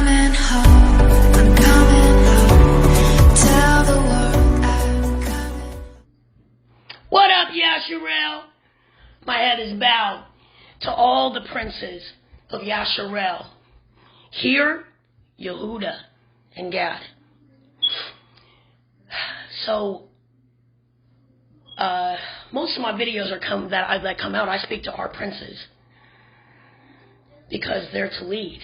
coming home, I'm coming home. Tell the world I'm coming. What up, Yasharel? My head is bowed to all the princes of Yasharel. Here, Yahuah and Gad. So, most of my videos that come out, I speak to our princes because they're to lead,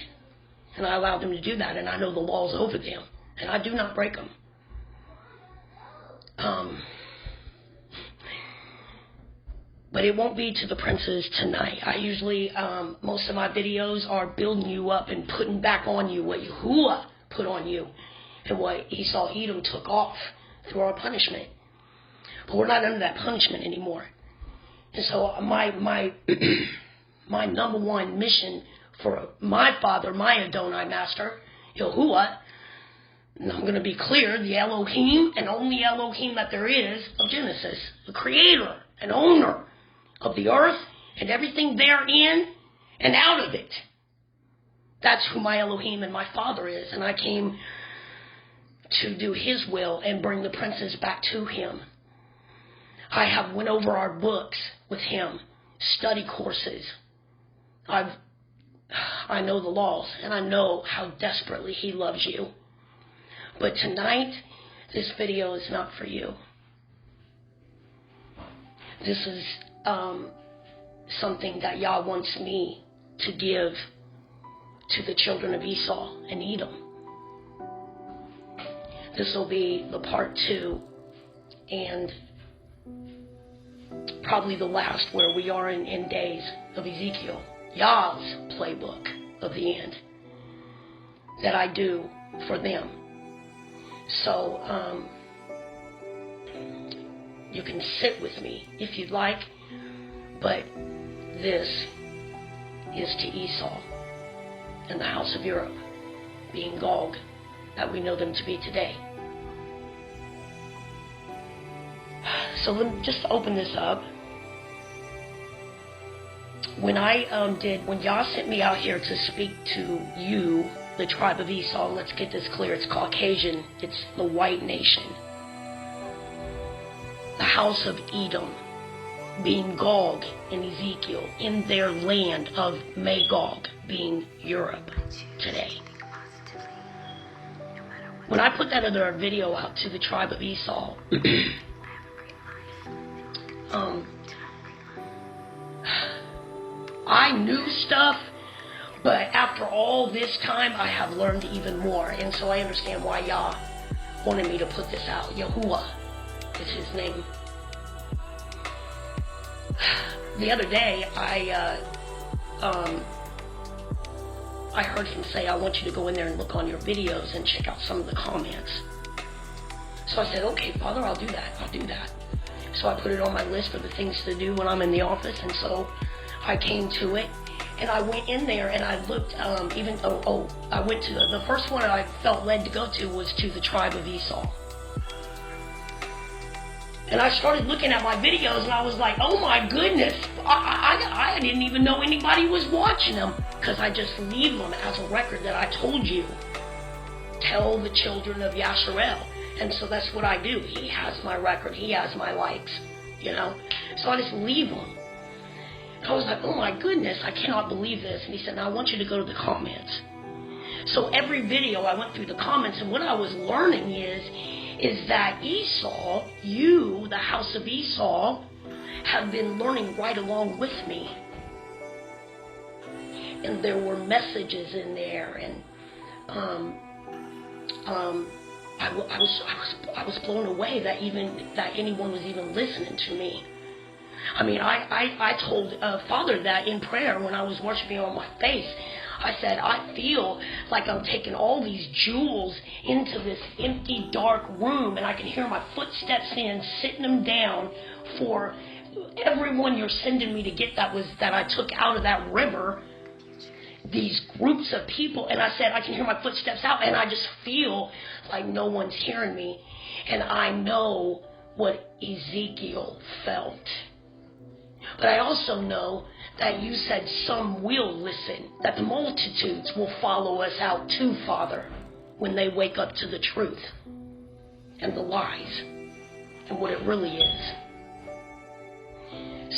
and I allow them to do that, and I know the laws over them, and I do not break them. But it won't be to the princes tonight. I usually, most of my videos are building you up and putting back on you what Yahuah put on you and what Esau, Edom took off through our punishment. But we're not under that punishment anymore. And so my my number one mission for my father, my Adonai master, Yahuah, and I'm going to be clear, the Elohim and only Elohim that there is of Genesis, the creator and owner of the earth and everything therein and out of it. That's who my Elohim and my Father is. And I came to do his will and bring the princes back to him. I have went over our books with him, study courses. I know the laws, and I know how desperately he loves you. But tonight, this video is not for you. This is something that Yah wants me to give to the children of Esau and Edom. This will be the part 2 and probably the last where we are in days of Ezekiel, Yah's playbook of the end that I do for them. So you can sit with me if you'd like, but this is to Esau and the house of Europe, being Gog, that we know them to be today. So let me just open this up. When when Yah sent me out here to speak to you, the tribe of Esau, let's get this clear, it's Caucasian, it's the white nation. The house of Edom, being Gog and Ezekiel, in their land of Magog, being Europe today. When I put that other video out to the tribe of Esau, I knew stuff, but after all this time, I have learned even more. And so I understand why Yah wanted me to put this out. Yahuah is his name. The other day, I heard him say, I want you to go in there and look on your videos and check out some of the comments. So I said, okay, Father, I'll do that. So I put it on my list of the things to do when I'm in the office, and so I came to it, and I went in there and I looked, I went to the first one that I felt led to go to was to the tribe of Esau. And I started looking at my videos, and I was like, oh my goodness, I didn't even know anybody was watching them, because I just leave them as a record that I told you. Tell the children of Yasharel. And so that's what I do. He has my record. He has my likes, So I just leave them. And I was like, oh my goodness, I cannot believe this. And he said, now I want you to go to the comments. So every video I went through the comments, and what I was learning is that Esau, you, the house of Esau, have been learning right along with me. And there were messages in there, and I was blown away that anyone was even listening to me. I mean, I told Father that in prayer when I was worshiping on my face. I said, I feel like I'm taking all these jewels into this empty, dark room, and I can hear my footsteps sitting them down for everyone you're sending me to get that I took out of that river, these groups of people. And I said, I can hear my footsteps out, and I just feel like no one's hearing me. And I know what Ezekiel felt. But I also know that you said some will listen, that the multitudes will follow us out too, Father, when they wake up to the truth and the lies and what it really is.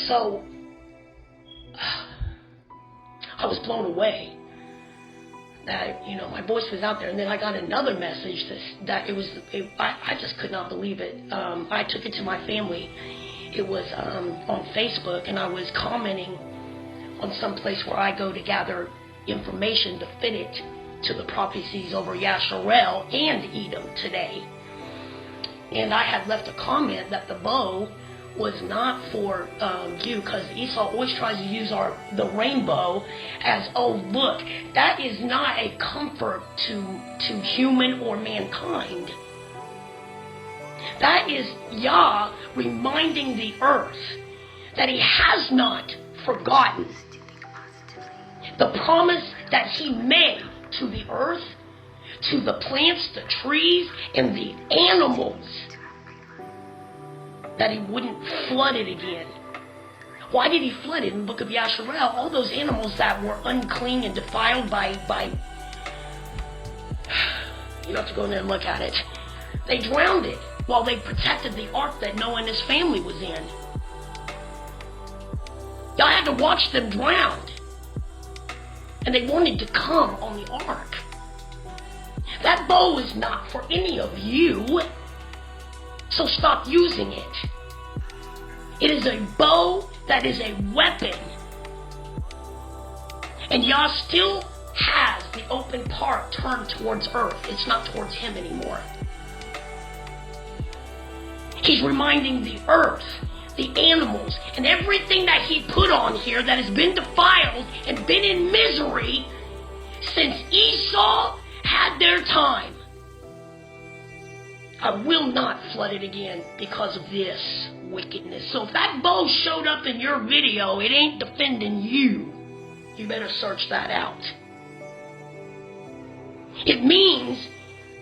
So, I was blown away that, my voice was out there. And then I got another message that I just could not believe it. I took it to my family. It was on Facebook, and I was commenting on some place where I go to gather information to fit it to the prophecies over Yasharel and Edom today. And I had left a comment that the bow was not for you, because Esau always tries to use the rainbow as, oh, look, that is not a comfort to human or mankind. That is Yah reminding the earth that he has not forgotten the promise that he made to the earth, to the plants, the trees, and the animals, that he wouldn't flood it again. Why did he flood it? In the book of Yasharel, all those animals that were unclean and defiled by you have to go in there and look at it. They drowned it while they protected the ark that Noah and his family was in. Y'all had to watch them drown. And they wanted to come on the ark. That bow is not for any of you. So stop using it. It is a bow that is a weapon. And Yah still has the open part turned towards earth. It's not towards him anymore. He's reminding the earth, the animals, and everything that he put on here that has been defiled and been in misery since Esau had their time. I will not flood it again because of this wickedness. So if that bow showed up in your video, it ain't defending you. You better search that out. It means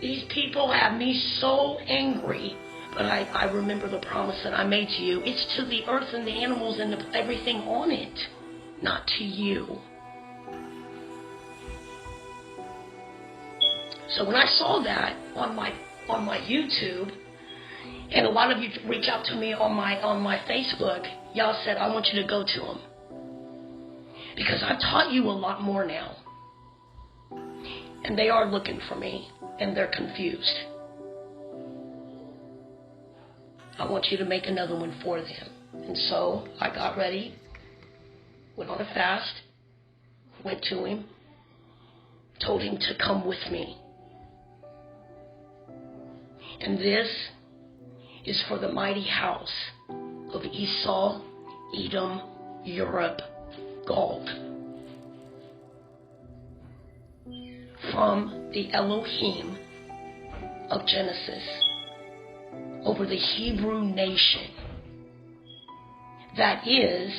these people have me so angry. But I remember the promise that I made to you. It's to the earth and the animals and everything on it, not to you. So when I saw that on my YouTube, and a lot of you reach out to me on my Facebook, y'all said, I want you to go to him. Because I've taught you a lot more now. And they are looking for me, and they're confused. I want you to make another one for them. And so I got ready, went on a fast, went to him, told him to come with me. And this is for the mighty house of Esau, Edom, Europe, Gog. From the Elohim of Genesis, over the Hebrew nation, that is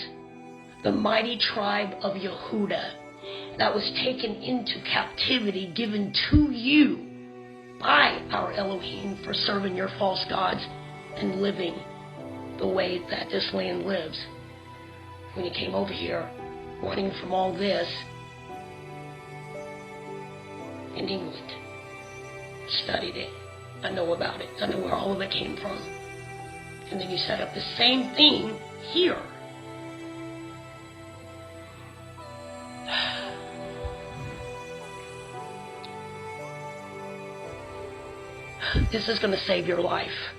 the mighty tribe of Yahuah that was taken into captivity, given to you by our Elohim for serving your false gods and living the way that this land lives. When he came over here, running from all this in England, studied it. I know about it. I know where all of it came from. And then you set up the same thing here. This is going to save your life.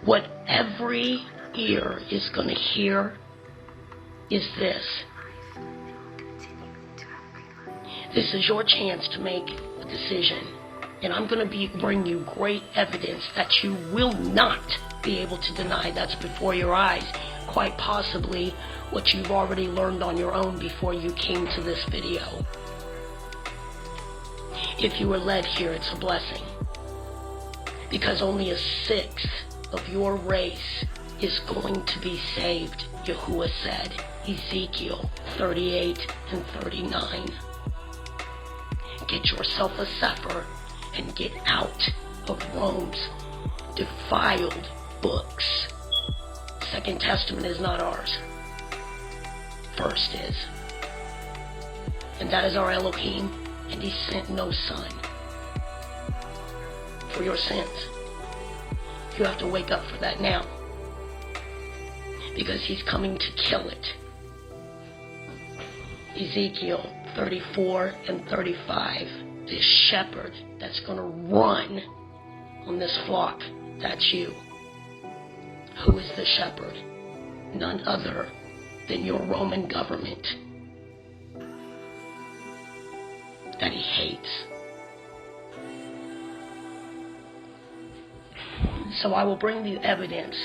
What every ear is going to hear is this. This is your chance to make a decision. And I'm going to bring you great evidence that you will not be able to deny that's before your eyes. Quite possibly what you've already learned on your own before you came to this video. If you were led here, it's a blessing. Because only a sixth of your race is going to be saved, Yahuah said. Ezekiel 38 and 39. Get yourself a cypher and get out of Rome's defiled books. Second Testament is not ours. First is. And that is our Elohim, and he sent no son for your sins. You have to wake up for that now, because he's coming to kill it. Ezekiel 34 and 35. This shepherd that's going to run on this flock, that's you. Who is the shepherd? None other than your Roman government that he hates. So I will bring you evidence,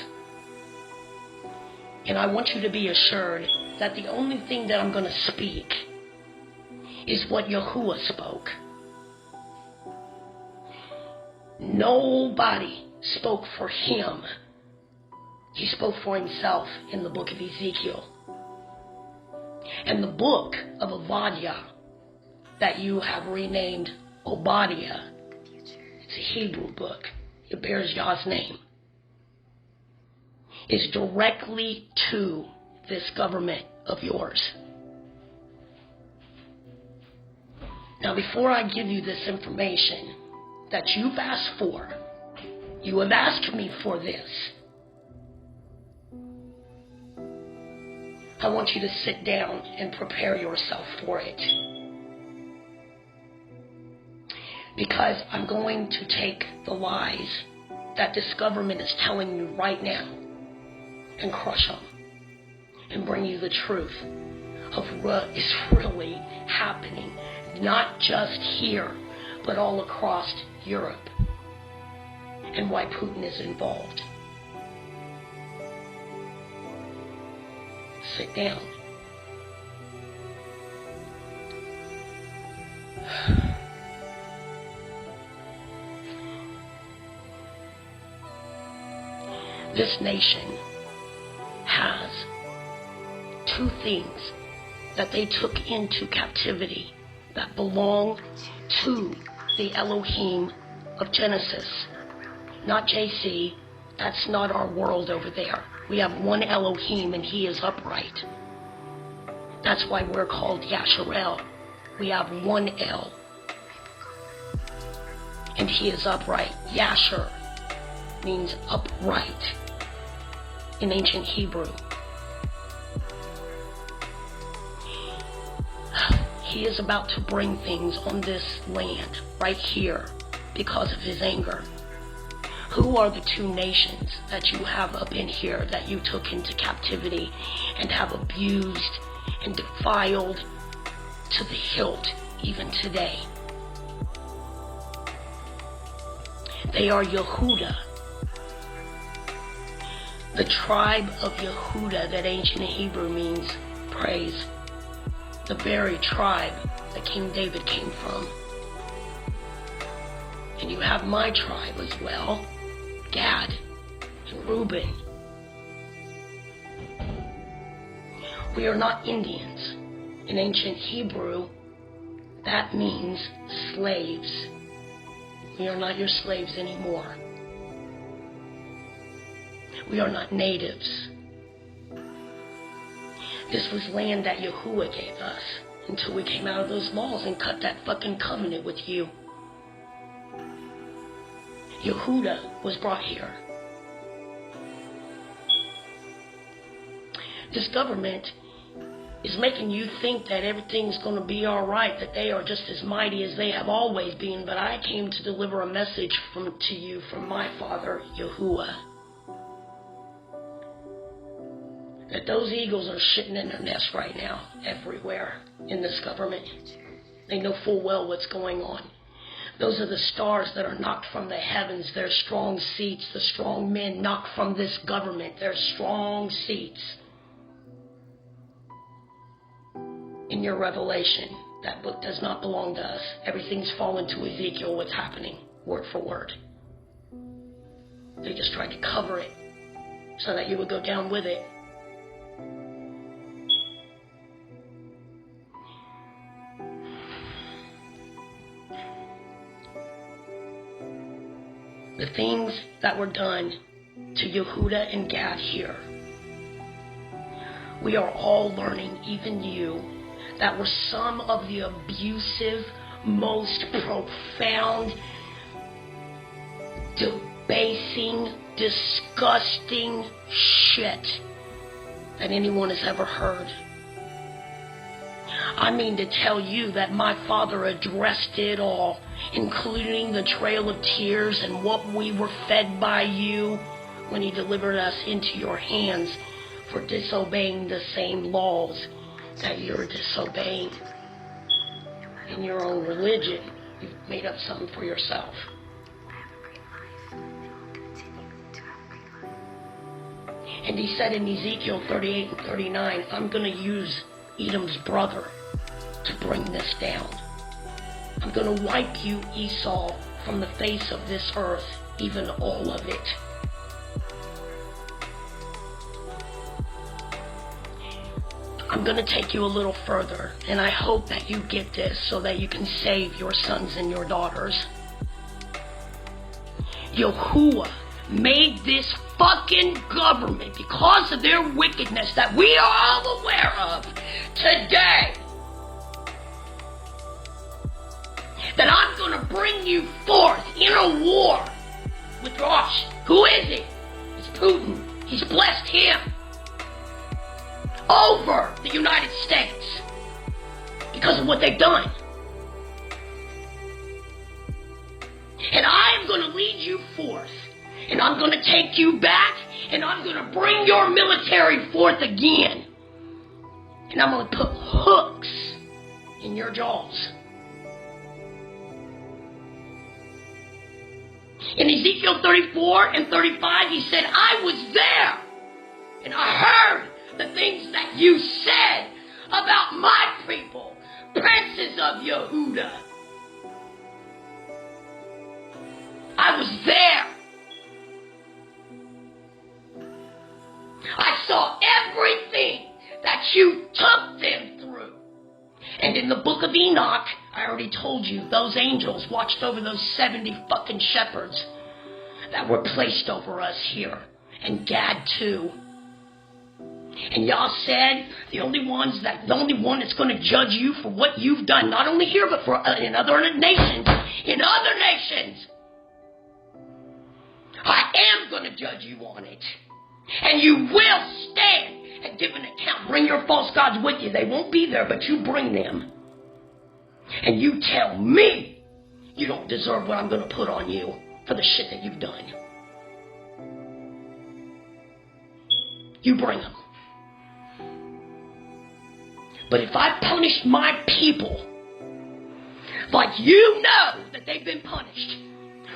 and I want you to be assured that the only thing that I'm going to speak is what Yahuah spoke. Nobody spoke for him. He spoke for himself in the book of Ezekiel. And the book of Obadiah that you have renamed Obadiah, it's a Hebrew book. It bears Yah's name. Is directly to this government of yours. Now, before I give you this information that you've asked for, you have asked me for this, I want you to sit down and prepare yourself for it. Because I'm going to take the lies that this government is telling you right now and crush them and bring you the truth of what is really happening, not just here, but all across Europe, and why Putin is involved. Sit down. This nation has two things that they took into captivity that belong to the Elohim of Genesis. Not JC, that's not our world over there. We have one Elohim and he is upright. That's why we're called Yasharel. We have one El. And he is upright. Yasher means upright in ancient Hebrew. He is about to bring things on this land right here because of his anger. Who are the two nations that you have up in here that you took into captivity and have abused and defiled to the hilt even today? They are Yehudah. The tribe of Yehudah, that ancient Hebrew means praise. The very tribe that King David came from. And you have my tribe as well, Gad and Reuben. We are not Indians. In ancient Hebrew, that means slaves. We are not your slaves anymore. We are not natives. This was land that Yahuah gave us until we came out of those laws and cut that fucking covenant with you. Yehudah was brought here. This government is making you think that everything's going to be all right, that they are just as mighty as they have always been, but I came to deliver a message to you from my father, Yahuah. That those eagles are shitting in their nest right now, everywhere in this government. They know full well what's going on. Those are the stars that are knocked from the heavens. They're strong seats. The strong men knocked from this government. They're strong seats. In your Revelation, that book does not belong to us. Everything's fallen to Ezekiel, what's happening, word for word. They just tried to cover it so that you would go down with it. The things that were done to Yehudah and Gad here we are all learning, even you, that were some of the abusive, most profound, debasing, disgusting shit that anyone has ever heard. I mean to tell you that my Father addressed it all, including the trail of tears and what we were fed by you when He delivered us into your hands for disobeying the same laws that you're disobeying. In your own religion, you've made up something for yourself. And He said in Ezekiel 38 and 39, I'm going to use Edom's brother to bring this down. I'm going to wipe you, Esau, from the face of this earth, even all of it. I'm going to take you a little further, and I hope that you get this so that you can save your sons and your daughters. Yahuah made this fucking government because of their wickedness that we are all aware of today. That I'm going to bring you forth in a war with Rosh. Who is it? It's Putin. He's blessed him over the United States because of what they've done. And I am going to lead you forth, and I'm going to take you back, and I'm going to bring your military forth again, and I'm going to put hooks in your jaws. In Ezekiel 34 and 35, He said, I was there, and I heard the things that you said about my people, princes of Yehudah. I was there. I saw everything that you took them through. And in the book of Enoch, I already told you, those angels watched over those 70 fucking shepherds that were placed over us here. And Gad too. And Yah said, the only one that's going to judge you for what you've done, not only here, but in other nations, I am going to judge you on it. And you will stand and give an account. Bring your false gods with you. They won't be there, but you bring them. And you tell me you don't deserve what I'm going to put on you for the shit that you've done. You bring them. But if I punish my people like you know that they've been punished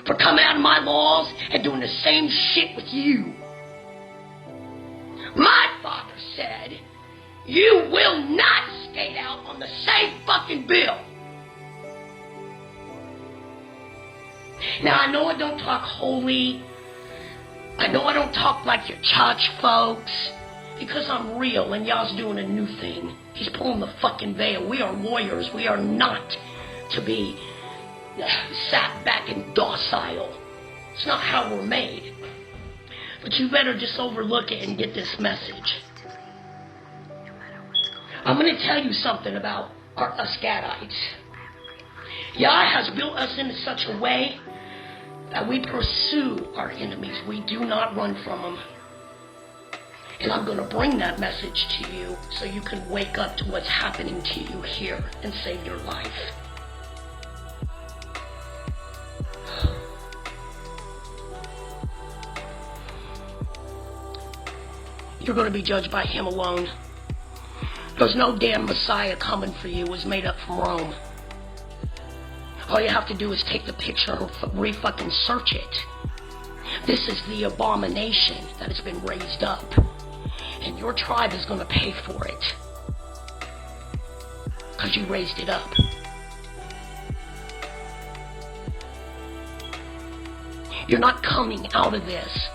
for coming out of my laws and doing the same shit with you, my Father said, you will not skate out on the same fucking bill. Now, I know I don't talk holy. I know I don't talk like your church folks. Because I'm real and y'all's doing a new thing. He's pulling the fucking veil. We are warriors. We are not to be sat back and docile. It's not how we're made. But you better just overlook it and get this message. I'm going to tell you something about us Gadites. Yah has built us in such a way that we pursue our enemies. We do not run from them. And I'm going to bring that message to you so you can wake up to what's happening to you here and save your life. You're going to be judged by Him alone. There's no damn Messiah coming for you. It was made up from Rome. All you have to do is take the picture and re-fucking search it. This is the abomination that has been raised up. And your tribe is going to pay for it. Because you raised it up. You're not coming out of this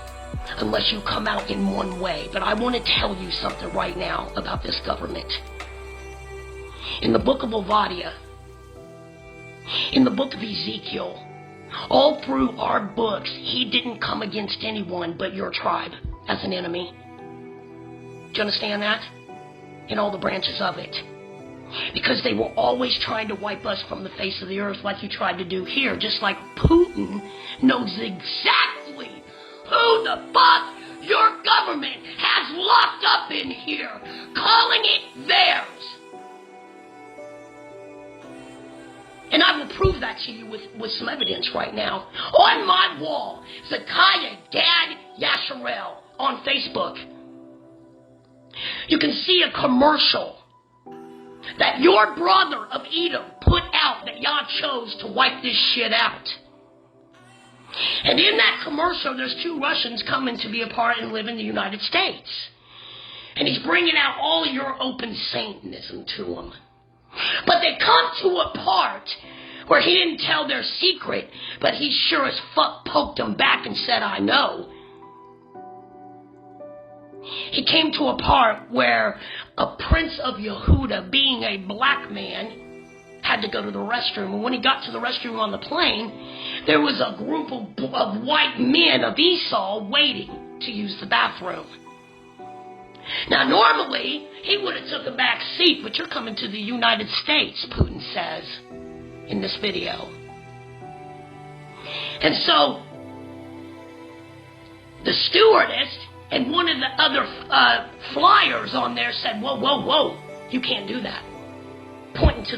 unless you come out in one way. But I want to tell you something right now about this government. In the book of Obadiah, in the book of Ezekiel, all through our books, He didn't come against anyone but your tribe as an enemy. Do you understand that? and all the branches of it. Because they were always trying to wipe us from the face of the earth like you tried to do here. Just like Putin knows exactly who the fuck your government has locked up in here, calling it theirs. And I will prove that to you with some evidence right now. On my wall, Zekiah Gad Yasharel on Facebook. You can see a commercial that your brother of Edom put out that Yah chose to wipe this shit out. And in that commercial, there's 2 Russians coming to be a part and live in the United States. And he's bringing out all of your open Satanism to them. But they come to a part where he didn't tell their secret, but he sure as fuck poked them back and said, I know. He came to a part where a prince of Yahuah, being a black man, had to go to the restroom. And when he got to the restroom on the plane, there was a group of white men of Esau waiting to use the bathroom. Now, normally, he would have took a back seat, but you're coming to the United States, Putin says in this video. And so, the stewardess and one of the other flyers on there said, whoa, whoa, whoa, you can't do that. Pointing to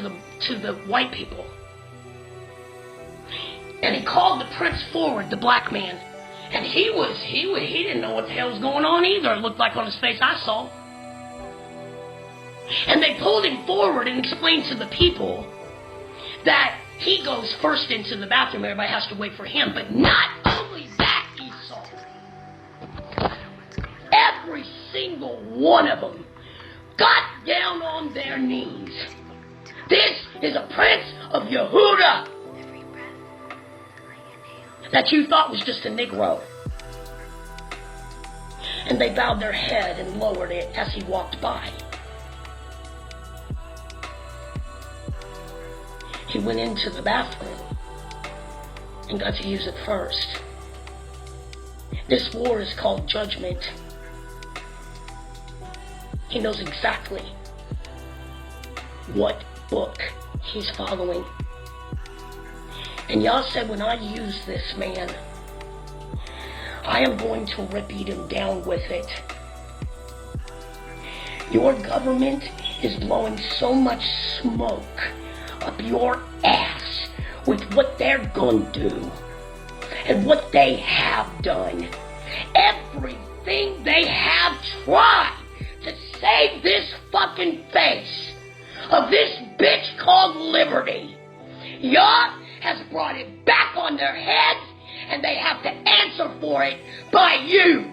the white people. And he called the prince forward, the black man. And he didn't know what the hell was going on either. It looked like on his face I saw. And they pulled him forward and explained to the people that he goes first into the bathroom. Everybody has to wait for him. But not only that, Esau. Every single one of them got down on their knees. This is a prince of Yahuah that you thought was just a Negro. And they bowed their head and lowered it as he walked by. He went into the bathroom and got to use it first. This war is called judgment. He knows exactly what book he's following. And Yah said, when I use this man, I am going to rip Edom down with it. Your government is blowing so much smoke up your ass with what they're going to do and what they have done. Everything they have tried to save this fucking face of this bitch called liberty. Yah has brought it back on their heads, and they have to answer for it by you.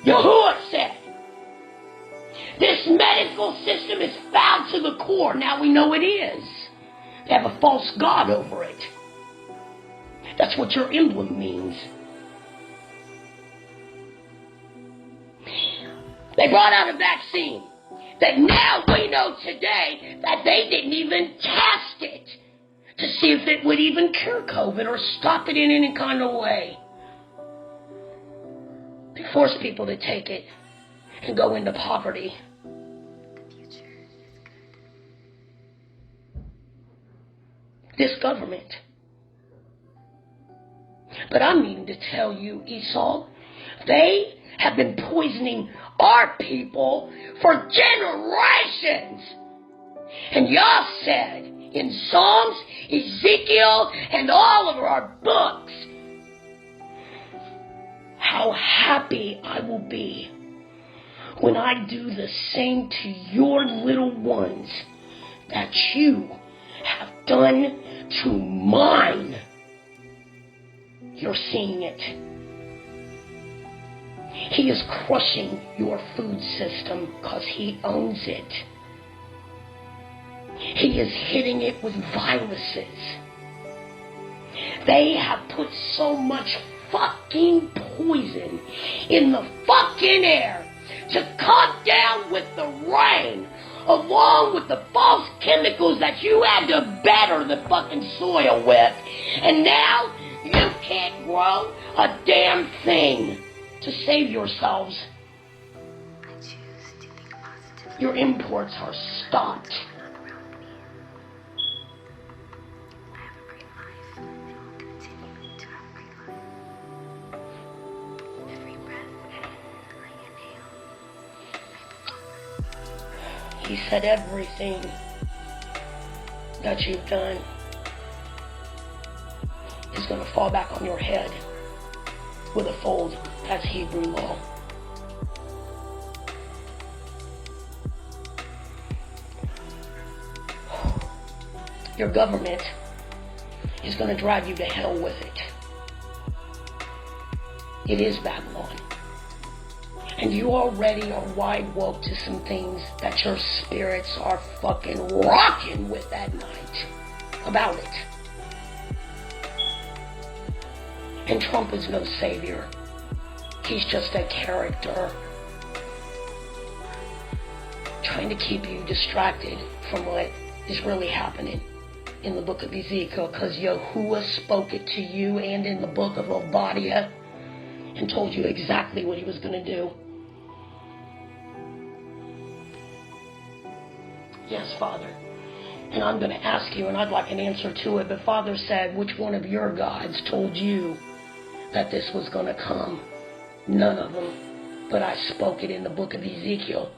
Yahuah said, this medical system is foul to the core. Now we know it is. They have a false god over it. That's what your emblem means. They brought out a vaccine that now we know today that they didn't even test it to see if it would even cure COVID or stop it in any kind of way. They force people to take it and go into poverty. This government. But I mean to tell you, Esau, they have been poisoning our people for generations. And Yah said in Psalms, Ezekiel, and all of our books, how happy I will be when I do the same to your little ones that you have done to mine. You're seeing it. He is crushing your food system because he owns it. He is hitting it with viruses. They have put so much fucking poison in the fucking air to come down with the rain, along with the false chemicals that you had to batter the fucking soil with. And now you can't grow a damn thing to save yourselves. Your imports are stopped. He said everything that you've done is going to fall back on your head with a fold. That's Hebrew law. Your government is going to drag you to hell with it. It is Babylon. And you already are wide woke to some things that your spirits are fucking rocking with that night about it. And Trump is no savior. He's just a character trying to keep you distracted from what is really happening in the book of Ezekiel, because Yahuah spoke it to you and in the book of Obadiah and told you exactly what he was going to do. Yes, Father. And I'm going to ask you, and I'd like an answer to it, but Father said, which one of your gods told you that this was going to come? None of them. But I spoke it in the book of Ezekiel,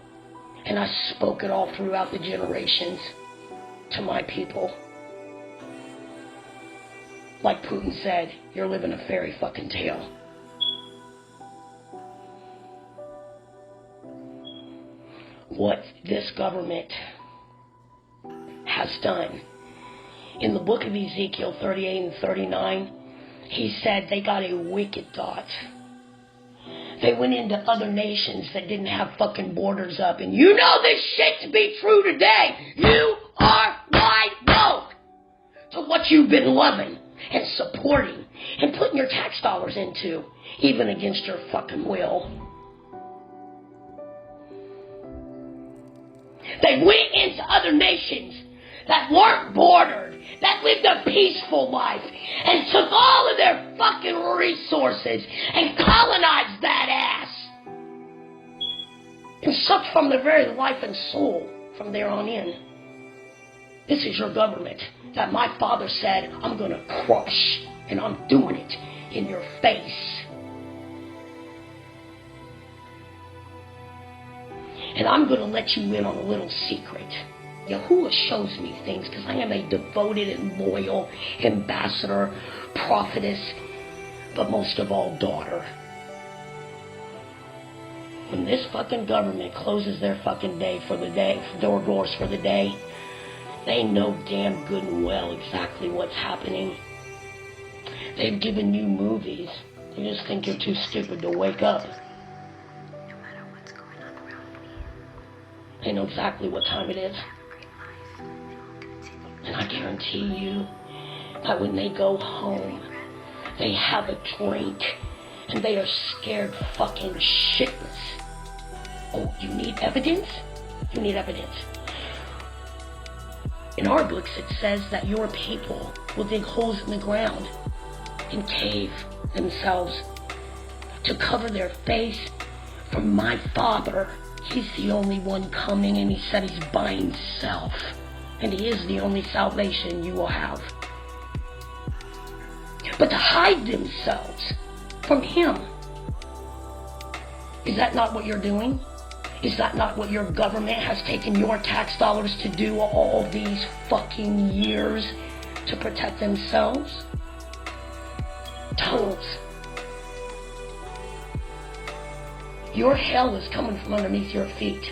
and I spoke it all throughout the generations to my people. Like Putin said, you're living a fairy fucking tale. What this government has done. In the book of Ezekiel 38 and 39, he said they got a wicked thought. They went into other nations that didn't have fucking borders up. And you know this shit to be true today. You are wide woke to what you've been loving and supporting and putting your tax dollars into, even against your fucking will. They went into other nations that weren't bordered, that lived a peaceful life, and took all of their fucking resources and colonized that ass. And sucked from their very life and soul from there on in. This is your government that my father said, I'm going to crush, and I'm doing it in your face. And I'm going to let you in on a little secret. Yahuah shows me things because I am a devoted and loyal ambassador, prophetess, but most of all, daughter. When this fucking government closes their fucking doors for the day, they know damn good and well exactly what's happening. They've given you movies. You just think you're too stupid to wake up. They know exactly what time it is. And I guarantee you that when they go home, they have a drink and they are scared fucking shitless. Oh, you need evidence? You need evidence. In our books, it says that your people will dig holes in the ground and cave themselves to cover their face from my Father. He's the only one coming, and he said he's by himself. And he is the only salvation you will have. But to hide themselves from him, is that not what you're doing? Is that not what your government has taken your tax dollars to do all these fucking years to protect themselves? Tunnels. Your hell is coming from underneath your feet.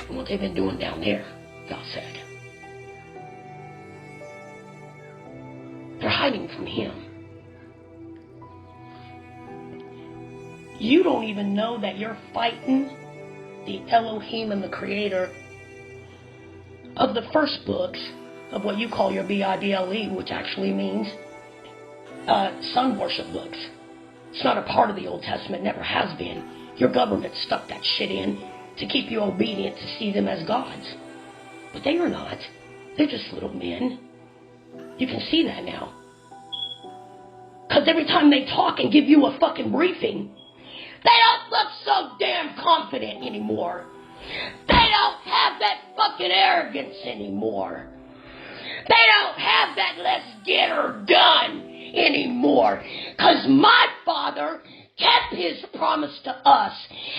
And what they've been doing down there, God said. They're hiding from him. You don't even know that you're fighting the Elohim and the creator of the first books of what you call your Bible, which actually means sun worship books. It's not a part of the Old Testament, never has been. Your government stuck that shit in to keep you obedient, to see them as gods. But they are not. They're just little men. You can see that now. Because every time they talk and give you a fucking briefing, they don't look so damn confident anymore. They don't have that fucking arrogance anymore. They don't have that let's get her done anymore. Because my Father kept his promise to us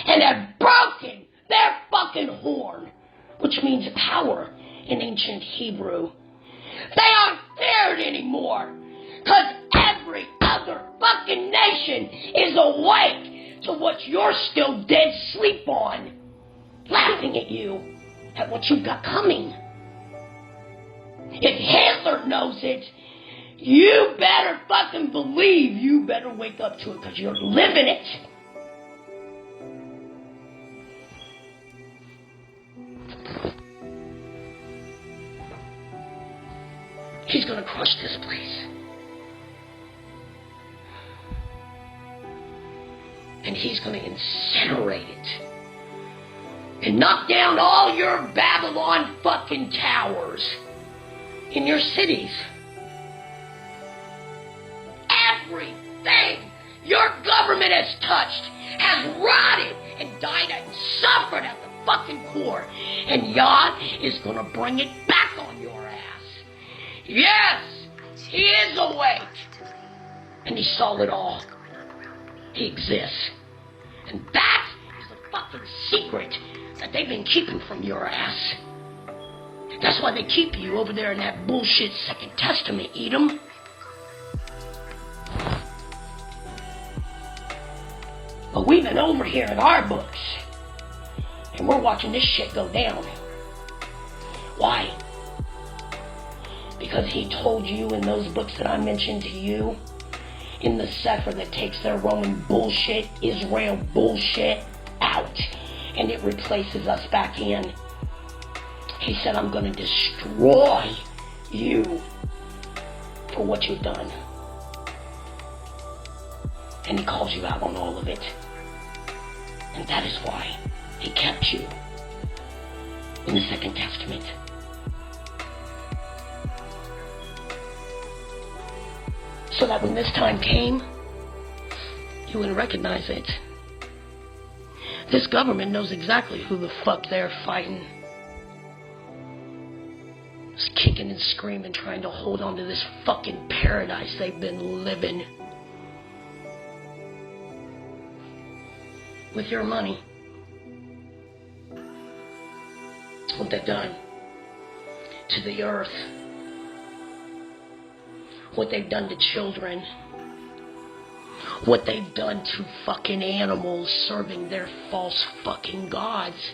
and have broken their fucking horn, which means power in ancient Hebrew. They aren't feared anymore. Because every other fucking nation is awake to what you're still dead sleep on. Laughing at you, at what you've got coming. If Hitler knows it, you better fucking believe you better wake up to it because you're living it. He's going to crush this place. And he's going to incinerate it. And knock down all your Babylon fucking towers in your cities. Everything your government has touched has rotted and died and suffered at the fucking core. And Yah is going to bring it back on your ass. Yes, he is awake. And he saw it all. He exists. And that is the fucking secret that they've been keeping from your ass. That's why they keep you over there in that bullshit Second Testament, Edom. But we've been over here in our books, and we're watching this shit go down. Why? Because he told you in those books that I mentioned to you, in the cypher that takes their Roman bullshit, Israel bullshit out, and it replaces us back in. He said, I'm going to destroy you for what you've done. And he calls you out on all of it. And that is why he kept you in the Second Testament. So that when this time came, you wouldn't recognize it. This government knows exactly who the fuck they're fighting. Just kicking and screaming, trying to hold on to this fucking paradise they've been living. With your money. What they've done to the earth. What they've done to children. What they've done to fucking animals serving their false fucking gods.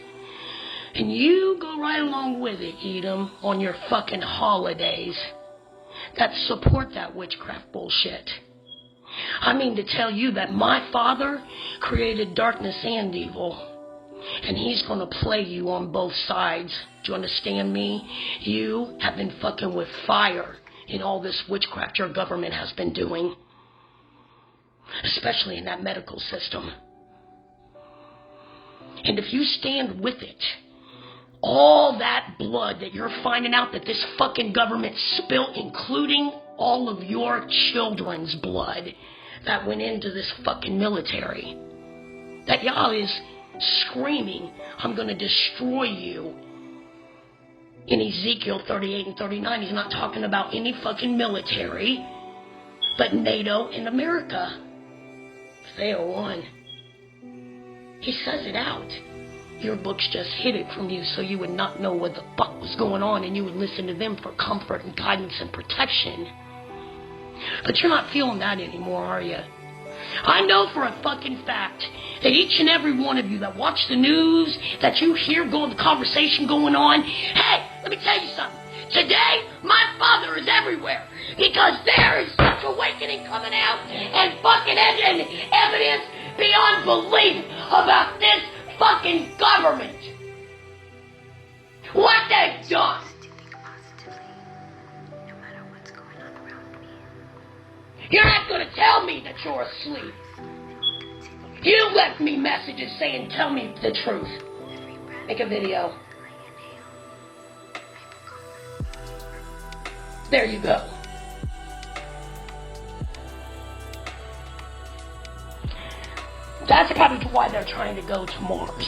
And you go right along with it, Edom, on your fucking holidays that support that witchcraft bullshit. I mean to tell you that my Father created darkness and evil. And he's going to play you on both sides. Do you understand me? You have been fucking with fire in all this witchcraft your government has been doing. Especially in that medical system. And if you stand with it, all that blood that you're finding out that this fucking government spilt, including all of your children's blood that went into this fucking military, that Yah is screaming, I'm going to destroy you. In Ezekiel 38 and 39, he's not talking about any fucking military, but NATO and America. If they are one. He says it out. Your books just hid it from you so you would not know what the fuck was going on, and you would listen to them for comfort and guidance and protection. But you're not feeling that anymore, are you? I know for a fucking fact that each and every one of you that watch the news, that you hear the conversation going on, hey, let me tell you something. Today, my Father is everywhere because there is such awakening coming out and fucking evidence beyond belief about this fucking government. What they've done. You're not going to tell me that you're asleep. You left me messages saying, tell me the truth. Make a video. There you go. That's probably why they're trying to go to Mars.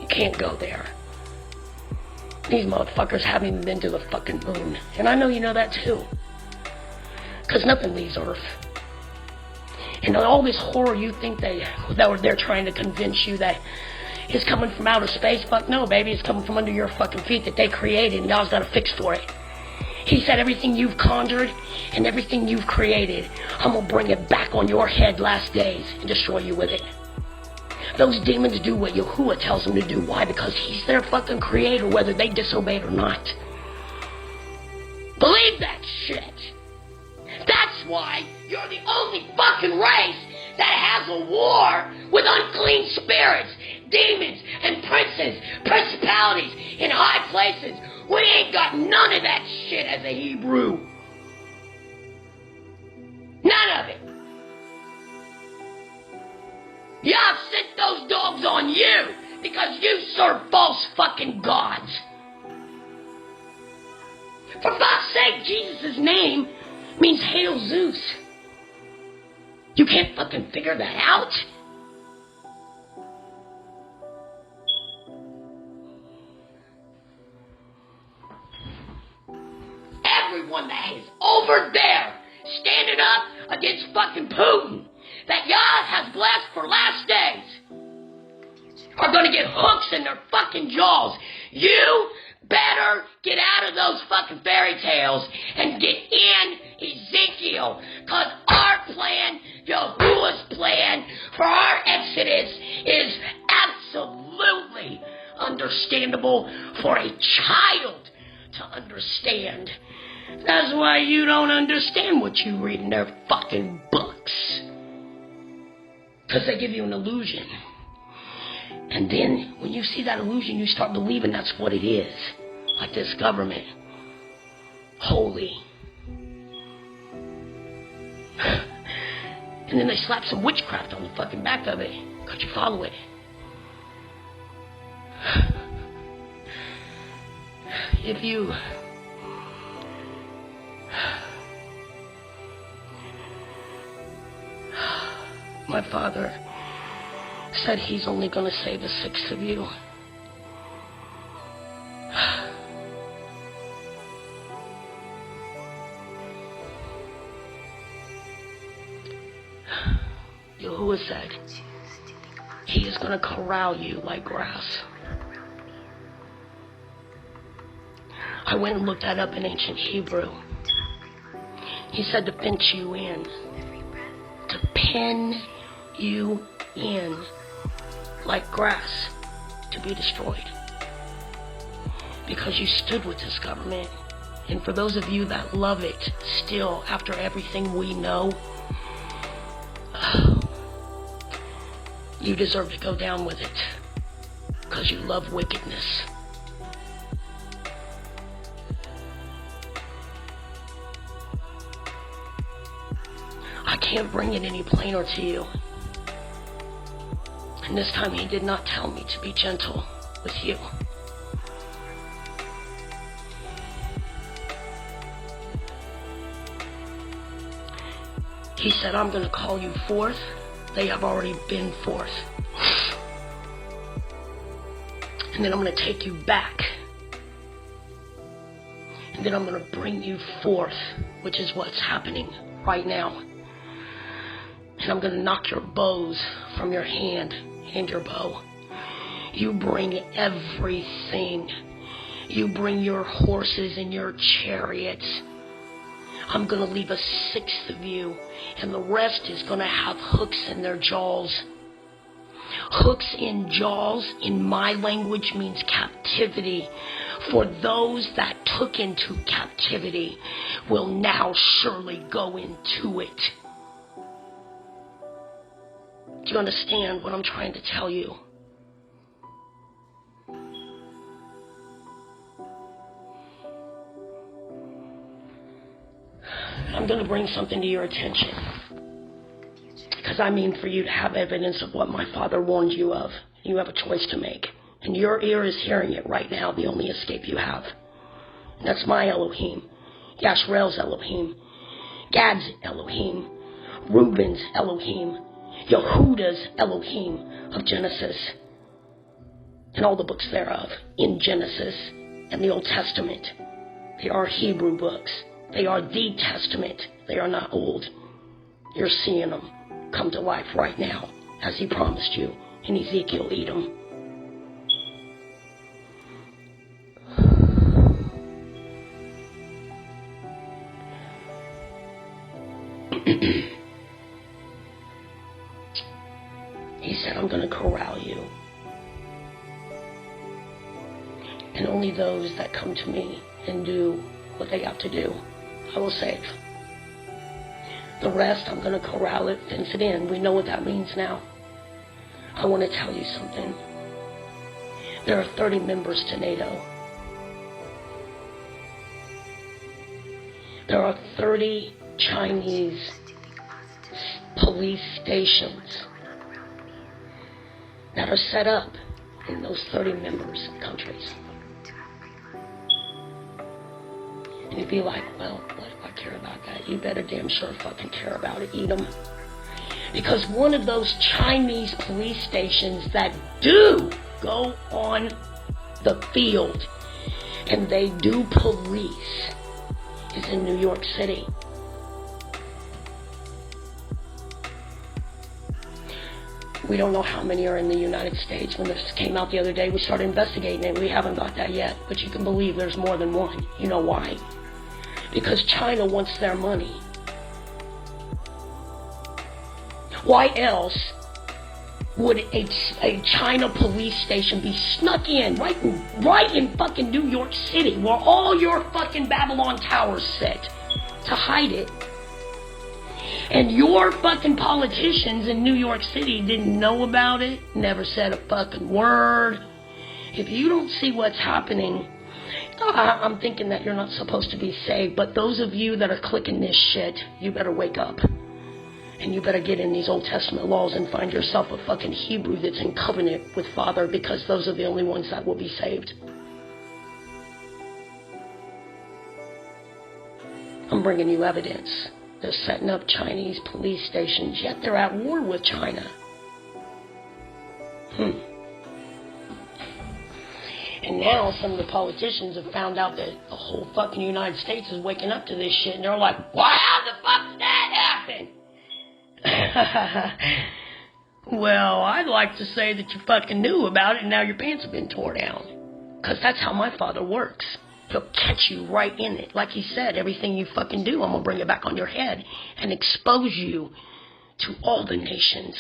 You can't go there. These motherfuckers haven't even been to the fucking moon. And I know you know that too. Because nothing leaves Earth. And all this horror you think they're trying to convince you that is coming from outer space. Fuck no, baby. It's coming from under your fucking feet that they created, and y'all's got to fix for it. He said everything you've conjured and everything you've created, I'm going to bring it back on your head last days and destroy you with it. Those demons do what Yahuah tells them to do. Why? Because he's their fucking creator, whether they disobey it or not. Believe that shit. That's why you're the only fucking race that has a war with unclean spirits, demons, and princes, principalities in high places. We ain't got none of that shit as a Hebrew. None of it. Y'all sent those dogs on you because you serve false fucking gods. For fuck's sake, Jesus' name means Hail Zeus. You can't fucking figure that out? Everyone that is over there standing up against fucking Putin that Yah has blessed for last days are going to get hooks in their fucking jaws. You better get out of those fucking fairy tales and get in Ezekiel, because our plan, Yahuah's plan for our exodus is absolutely understandable for a child to understand. That's why you don't understand what you read in their fucking books. Because they give you an illusion. And then, when you see that illusion, you start believing that's what it is. Like this government. Holy. And then they slap some witchcraft on the fucking back of it. Could you follow it? If you... My father said he's only going to save the 6 of you. Yahuah said he is going to corral you like grass. I went and looked that up in ancient Hebrew. He said to pinch you in. To pin you in like grass to be destroyed. Because you stood with this government. And for those of you that love it still after everything we know, you deserve to go down with it. Because you love wickedness. I can't bring it any plainer to you. And this time he did not tell me to be gentle with you. He said, I'm going to call you forth. They have already been forth. And then I'm going to take you back. And then I'm going to bring you forth, which is what's happening right now. And I'm going to knock your bows from your hand and your bow. You bring everything. You bring your horses and your chariots. I'm going to leave a 6th of you, and the rest is going to have hooks in their jaws. Hooks in jaws in my language means captivity. For those that took into captivity will now surely go into it. Do you understand what I'm trying to tell you? I'm going to bring something to your attention. Because I mean for you to have evidence of what my father warned you of. You have a choice to make. And your ear is hearing it right now, the only escape you have. And that's my Elohim. Yashrael's Elohim. Gad's Elohim. Reuben's Elohim, Yahuah's Elohim of Genesis, and all the books thereof in Genesis and the Old Testament. They are Hebrew books. They are the Testament. They are not old. You're seeing them come to life right now, as he promised you in Ezekiel, Edom. He said, I'm going to corral you. And only those that come to me and do what they have to do, I will save. The rest, I'm going to corral it, fence it in. We know what that means now. I want to tell you something. There are 30 members to NATO. There are 30 Chinese police stations that are set up in those 30 members countries. And you'd be like, well, what do I care about that? You better damn sure fucking care about it, Edom. Because one of those Chinese police stations that do go on the field and they do police is in New York City. We don't know how many are in the United States. When this came out the other day, we started investigating it. We haven't got that yet, but you can believe there's more than one. You know why? Because China wants their money. Why else would a China police station be snuck in right in fucking New York City, where all your fucking Babylon towers sit, to hide it? And your fucking politicians in New York City didn't know about it, never said a fucking word. If you don't see what's happening, I'm thinking that you're not supposed to be saved. But those of you that are clicking this shit, you better wake up. And you better get in these Old Testament laws and find yourself a fucking Hebrew that's in covenant with Father, because those are the only ones that will be saved. I'm bringing you evidence. They're setting up Chinese police stations, yet they're at war with China. And now some of the politicians have found out that the whole fucking United States is waking up to this shit, and they're like, why, how the fuck did that happen? Well, I'd like to say that you fucking knew about it and now your pants have been torn down. Because that's how my Father works. He'll catch you right in it. Like he said, everything you fucking do, I'm going to bring it back on your head and expose you to all the nations.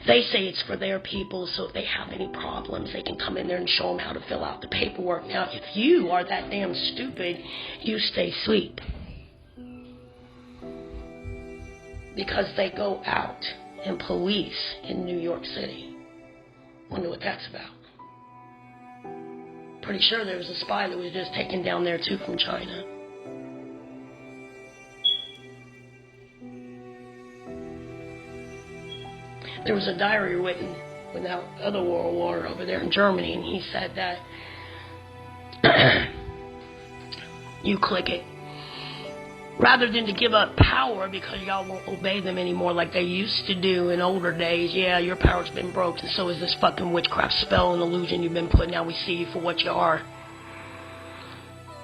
They say it's for their people, so if they have any problems, they can come in there and show them how to fill out the paperwork. Now, if you are that damn stupid, you stay asleep. Because they go out and police in New York City. Wonder what that's about. Pretty sure there was a spy that was just taken down there too from China. There was a diary written when that other world war over there in Germany, and he said that you click it. Rather than to give up power because y'all won't obey them anymore like they used to do in older days. Yeah, your power's been broke, and so is this fucking witchcraft spell and illusion you've been putting out. We see you for what you are.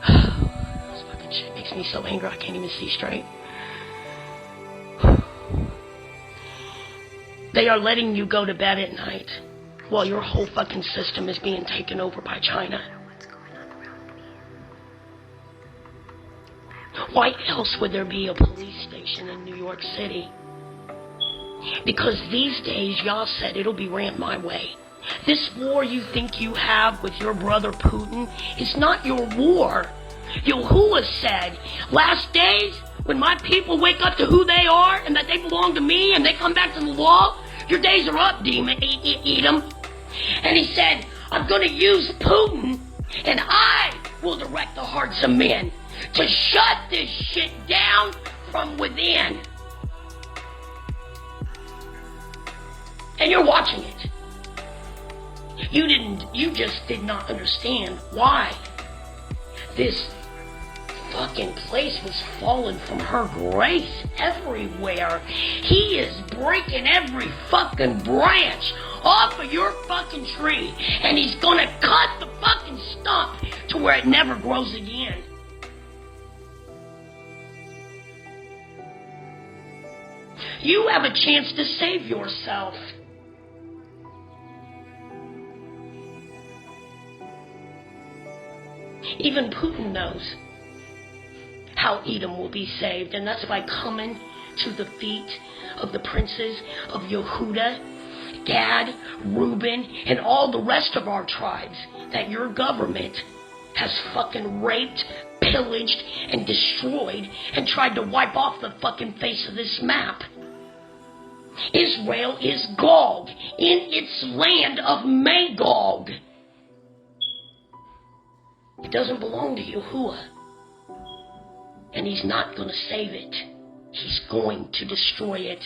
This fucking shit makes me so angry I can't even see straight. They are letting you go to bed at night while your whole fucking system is being taken over by China. Why else would there be a police station in New York City? Because these days, y'all said it'll be ran my way. This war you think you have with your brother Putin is not your war. Yahuah said, last days, when my people wake up to who they are and that they belong to me and they come back to the law, your days are up, demon, Edom. And he said, I'm going to use Putin and I will direct the hearts of men to shut this shit down from within. And you're watching it. You just did not understand why this fucking place was falling from her grace everywhere. He is breaking every fucking branch off of your fucking tree, and he's gonna cut the fucking stump to where it never grows again. You have a chance to save yourself. Even Putin knows how Edom will be saved, and that's by coming to the feet of the princes of Yahuah, Gad, Reuben, and all the rest of our tribes that your government has fucking raped, pillaged, and destroyed, and tried to wipe off the fucking face of this map. Israel is Gog in its land of Magog. It doesn't belong to Yahuah. And he's not going to save it. He's going to destroy it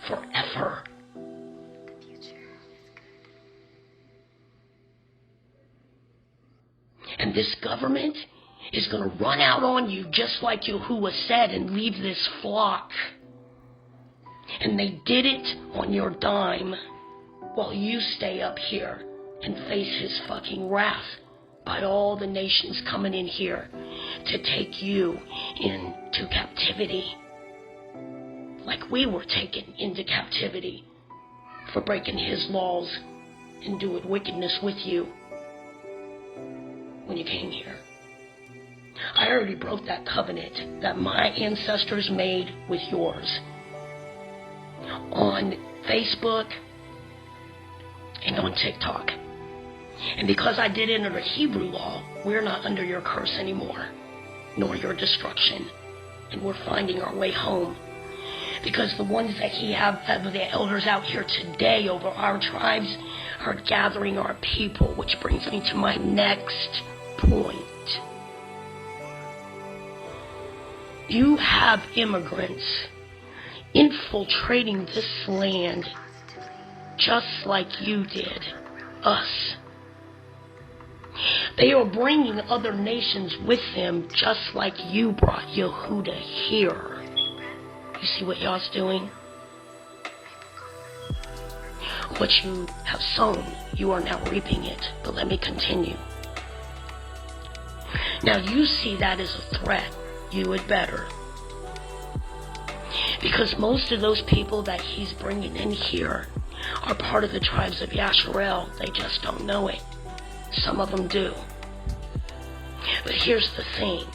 forever. And this government is going to run out on you just like Yahuah said and leave this flock. And they did it on your dime while you stay up here and face his fucking wrath by all the nations coming in here to take you into captivity. Like we were taken into captivity for breaking his laws and doing wickedness with you when you came here. I already broke that covenant that my ancestors made with yours on Facebook and on TikTok. And because I did it under the Hebrew law, we're not under your curse anymore, nor your destruction. And we're finding our way home. Because the ones that he have, the elders out here today over our tribes, are gathering our people, which brings me to my next point. You have immigrants infiltrating this land just like you did us. They are bringing other nations with them just like you brought Yahuah here. You see what y'all's doing? What you have sown, you are now reaping it. But let me continue. Now you see that as a threat. You had better. Because most of those people that he's bringing in here are part of the tribes of Yasharel. They just don't know it. Some of them do. But here's the thing.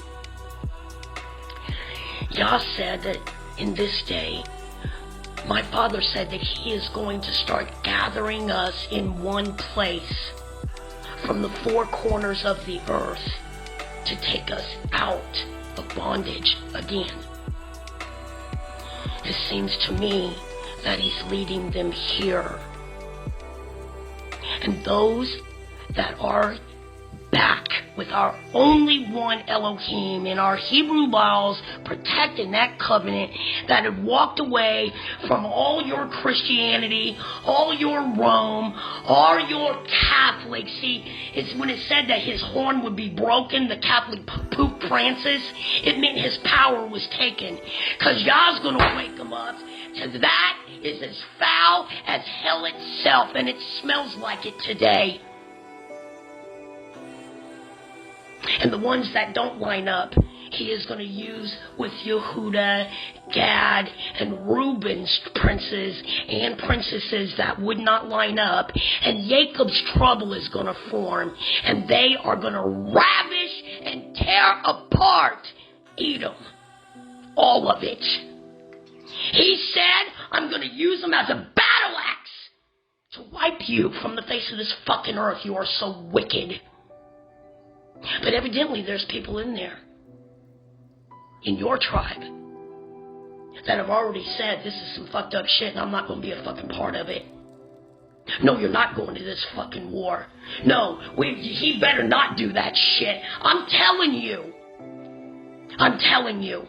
Yah said that in this day, my father said that he is going to start gathering us in one place from the four corners of the earth to take us out of bondage again. It seems to me that he's leading them here. And those that are back with our only one Elohim in our Hebrew laws, protecting that covenant, that had walked away from all your Christianity, all your Rome, all your Catholics. See, it's when it said that his horn would be broken, the Catholic Pope Francis, it meant his power was taken. Because Yah's going to wake him up to that is as foul as hell itself, and it smells like it today. And the ones that don't line up, he is going to use with Yahuah, Gad, and Reuben's princes and princesses that would not line up. And Jacob's trouble is going to form. And they are going to ravish and tear apart Edom. All of it. He said, I'm going to use them as a battle axe to wipe you from the face of this fucking earth. You are so wicked. But evidently there's people in there, in your tribe, that have already said this is some fucked up shit and I'm not going to be a fucking part of it. No, you're not going to this fucking war. No, he better not do that shit. I'm telling you. I'm telling you.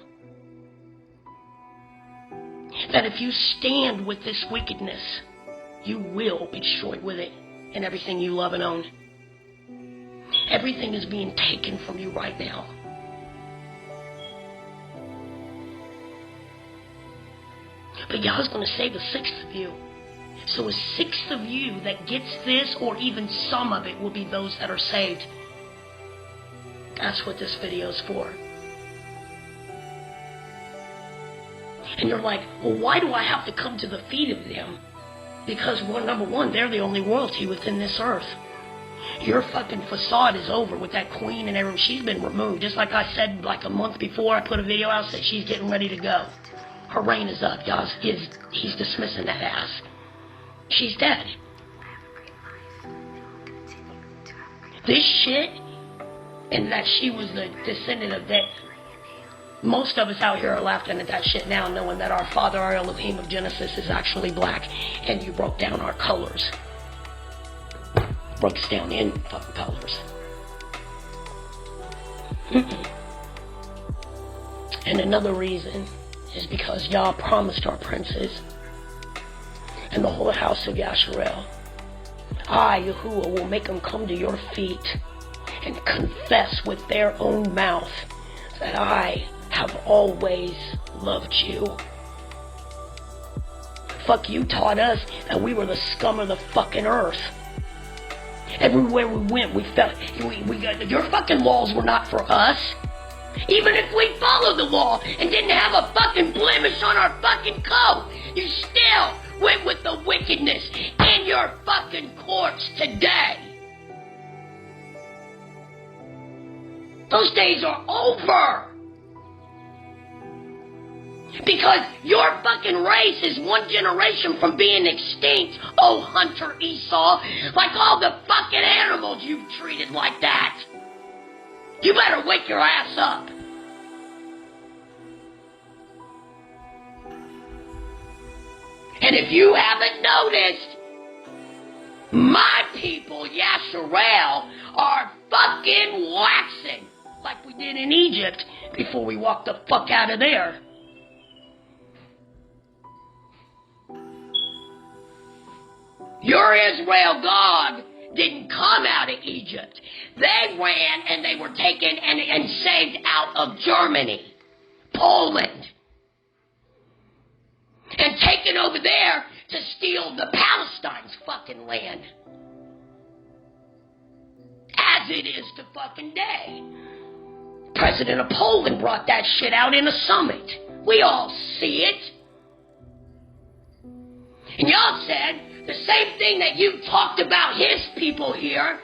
That if you stand with this wickedness, you will be destroyed with it and everything you love and own. Everything is being taken from you right now. But Yah's going to save a sixth of you. So a sixth of you that gets this, or even some of it, will be those that are saved. That's what this video is for. And you're like, well, why do I have to come to the feet of them? Because, well, number one, they're the only royalty within this earth. Your fucking facade is over with that queen and everything. She's been removed. Just like I said like a month before, I put a video out, said she's getting ready to go. Her reign is up. He's dismissing that ass. She's dead. This shit, and that she was the descendant of that. Most of us out here are laughing at that shit now, knowing that our father, our Elohim of Genesis, is actually black, and you broke down our colors. Breaks down in fucking colors. And another reason is because Yah promised our princes and the whole house of Yasharel, I, Yahuah, will make them come to your feet and confess with their own mouth that I have always loved you. Fuck, you taught us that we were the scum of the fucking earth. Everywhere we went, we felt your fucking laws were not for us. Even if we followed the law and didn't have a fucking blemish on our fucking code, you still went with the wickedness in your fucking courts today. Those days are over. Because your fucking race is one generation from being extinct, oh hunter Esau, like all the fucking animals you've treated like that. You better wake your ass up. And if you haven't noticed, my people, Yasharel, are fucking waxing like we did in Egypt before we walked the fuck out of there. Your Israel God didn't come out of Egypt. They ran and they were taken and saved out of Germany, Poland, and taken over there to steal the Palestine's fucking land. As it is to fucking day. President of Poland brought that shit out in a summit. We all see it. And y'all said the same thing that you talked about his people here.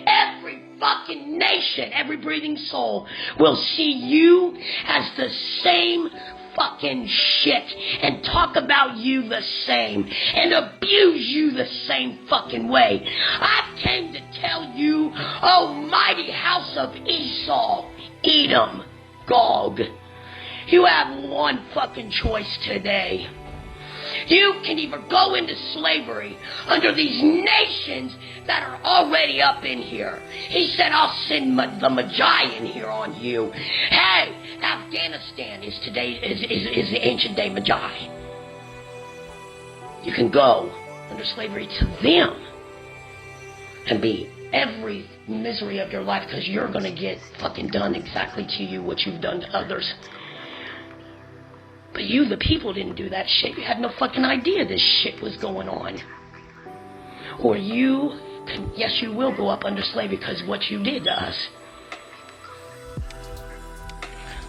Every fucking nation, every breathing soul will see you as the same fucking shit and talk about you the same and abuse you the same fucking way. I came to tell you, almighty house of Esau, Edom, Gog, you have one fucking choice today. You can either go into slavery under these nations that are already up in here. He said, I'll send the Magi in here on you. Hey, Afghanistan is the ancient day Magi. You can go under slavery to them and be every misery of your life, because you're going to get fucking done exactly to you what you've done to others. But you, the people, didn't do that shit. You had no fucking idea this shit was going on. Or you, yes, you will go up under slavery because of what you did to us.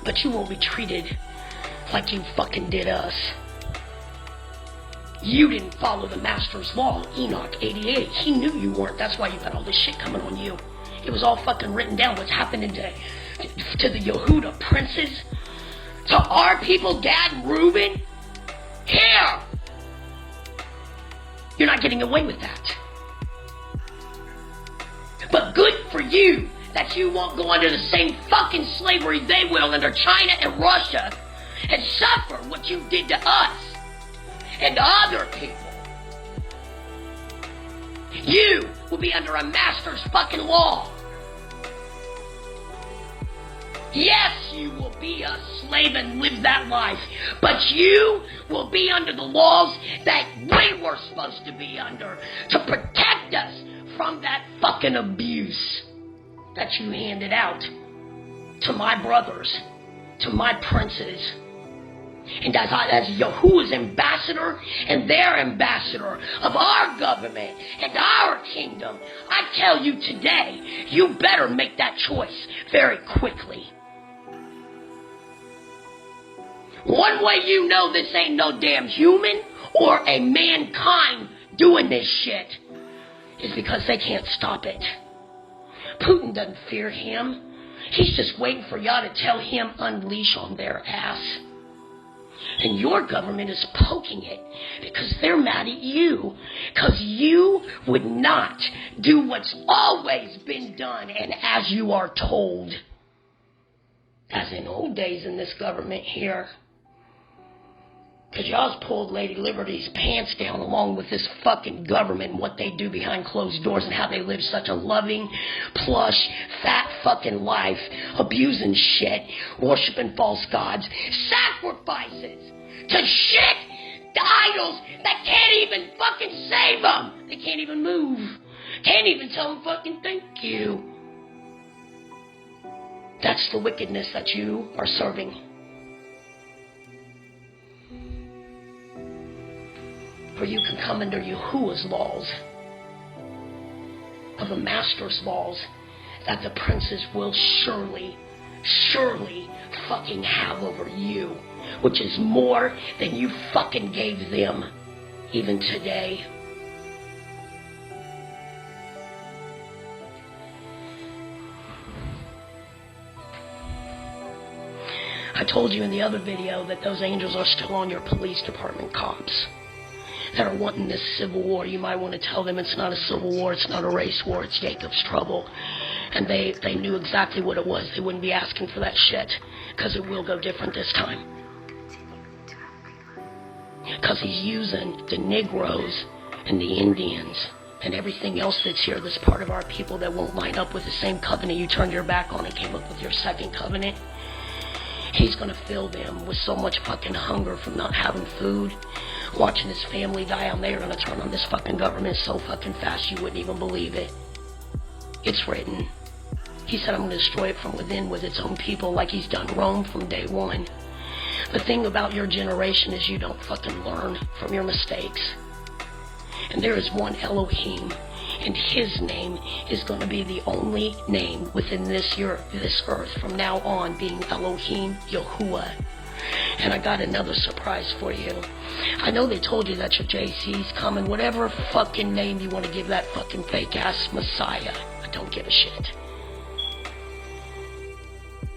But you won't be treated like you fucking did us. You didn't follow the master's law, Enoch 88. He knew you weren't. That's why you got all this shit coming on you. It was all fucking written down what's happening to the Yehudah princes. To our people, Gad and Reuben, here. You're not getting away with that. But good for you that you won't go under the same fucking slavery they will under China and Russia and suffer what you did to us and other people. You will be under a master's fucking law. Yes, you will be a slave and live that life, but you will be under the laws that we were supposed to be under to protect us from that fucking abuse that you handed out to my brothers, to my princes, And as Yahuah's ambassador and their ambassador of our government and our kingdom, I tell you today, you better make that choice very quickly. One way you know this ain't no damn human or a mankind doing this shit is because they can't stop it. Putin doesn't fear him. He's just waiting for y'all to tell him unleash on their ass. And your government is poking it because they're mad at you. Because you would not do what's always been done and as you are told. As in old days in this government here. Because y'all's pulled Lady Liberty's pants down along with this fucking government and what they do behind closed doors and how they live such a loving, plush, fat fucking life, abusing shit, worshiping false gods, sacrifices to shit, to idols that can't even fucking save them. They can't even move. Can't even tell them fucking thank you. That's the wickedness that you are serving. For you can come under Yahuah's laws, of the master's laws, that the princes will surely fucking have over you, which is more than you fucking gave them, even today. I told you in the other video that those angels are still on your police department cops that are wanting this civil war. You might want to tell them it's not a civil war, it's not a race war, it's Jacob's trouble. And they knew exactly what it was. They wouldn't be asking for that shit, because it will go different this time. Because he's using the Negroes and the Indians and everything else that's here, this part of our people that won't line up with the same covenant you turned your back on and came up with your second covenant. He's going to fill them with so much fucking hunger from not having food, watching his family die, and they're going to turn on this fucking government so fucking fast you wouldn't even believe it. It's written. He said, I'm going to destroy it from within with its own people like he's done Rome from day one. The thing about your generation is you don't fucking learn from your mistakes. And there is one Elohim, and his name is going to be the only name within this earth from now on, being Elohim Yahuah. And I got another surprise for you. I know they told you that your JC's coming, whatever fucking name you want to give that fucking fake ass Messiah. I don't give a shit.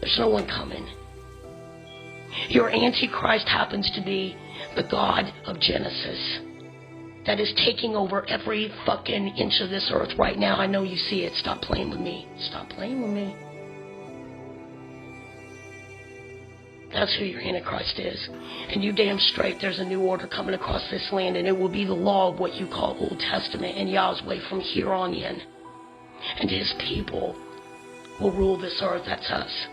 There's no one coming. Your Antichrist happens to be the God of Genesis that is taking over every fucking inch of this earth right now. I know you see it. Stop playing with me. Stop playing with me. That's who your Antichrist is. And you damn straight, there's a new order coming across this land, and it will be the law of what you call Old Testament and Yahweh from here on in. And his people will rule this earth. That's us.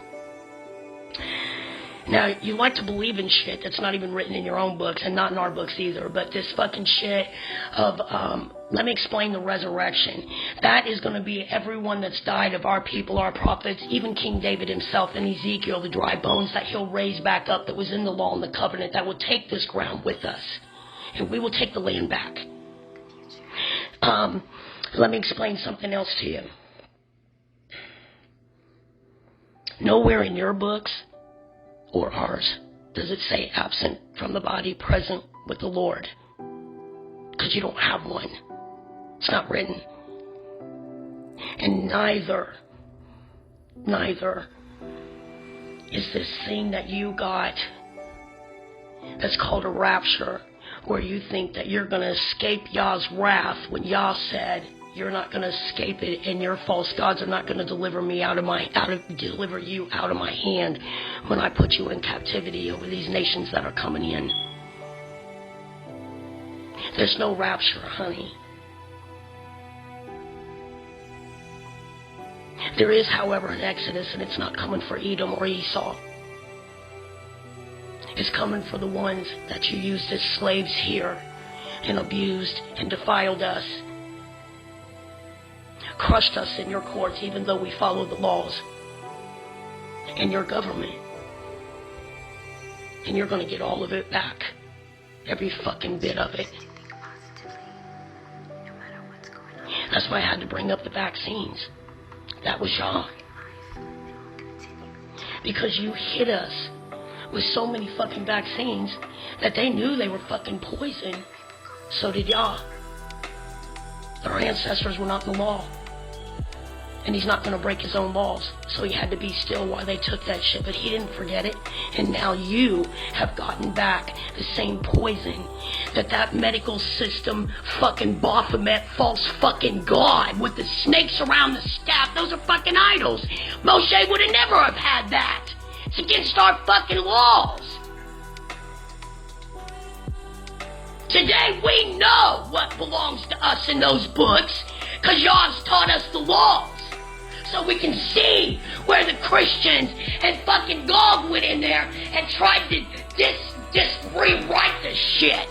Now, you like to believe in shit that's not even written in your own books, and not in our books either, but this fucking shit of, let me explain the resurrection. That is going to be everyone that's died of our people, our prophets, even King David himself and Ezekiel, the dry bones that he'll raise back up that was in the law and the covenant that will take this ground with us. And we will take the land back. Let me explain something else to you. Nowhere in your books or ours does it say absent from the body, present with the Lord. Because you don't have one. It's not written. And neither is this thing that you got that's called a rapture, where you think that you're going to escape Yah's wrath when Yah said you're not going to escape it, and your false gods are not going to deliver you out of my hand when I put you in captivity over these nations that are coming in. There's no rapture, honey. There is, however, an Exodus, and it's not coming for Edom or Esau. It's coming for the ones that you used as slaves here and abused and defiled us. Crushed us in your courts even though we followed the laws. And your government. And you're going to get all of it back. Every fucking bit of it. That's why I had to bring up the vaccines. That was y'all. Because you hit us with so many fucking vaccines that they knew they were fucking poison. So did y'all. Our ancestors were not in the law. And he's not going to break his own laws. So he had to be still while they took that shit. But he didn't forget it. And now you have gotten back the same poison that medical system fucking Baphomet false fucking god with the snakes around the staff. Those are fucking idols. Moshe would have never have had that. It's against our fucking laws. Today we know what belongs to us in those books. Because y'all's taught us the laws. So we can see where the Christians and fucking Gog went in there and tried to just rewrite the shit.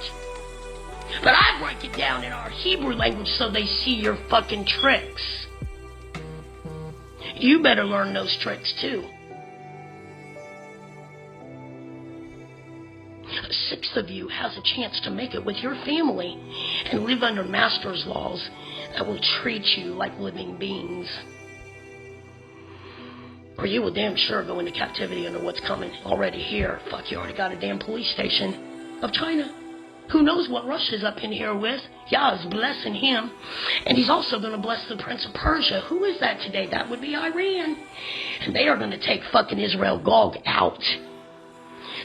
But I break it down in our Hebrew language so they see your fucking tricks. You better learn those tricks too. A sixth of you has a chance to make it with your family and live under master's laws that will treat you like living beings. Or you will damn sure go into captivity under what's coming already here. Fuck, you already got a damn police station of China. Who knows what Russia's up in here with? Yah is blessing him. And he's also going to bless the Prince of Persia. Who is that today? That would be Iran. And they are going to take fucking Israel Gog out.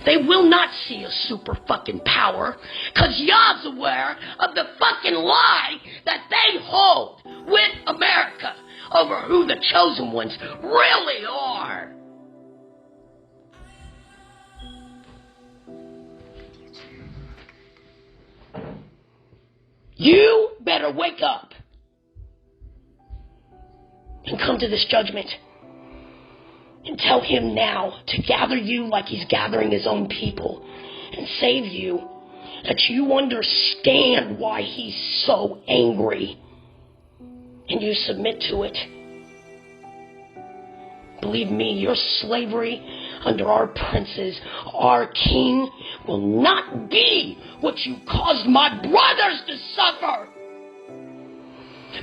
They will not see a super fucking power. Because Yah's aware of the fucking lie that they hold with America over who the chosen ones really are. You better wake up and come to this judgment and tell him now to gather you like he's gathering his own people and save you, that you understand why he's so angry and you submit to it. Believe me, your slavery under our princes, our king, will not be what you caused my brothers to suffer.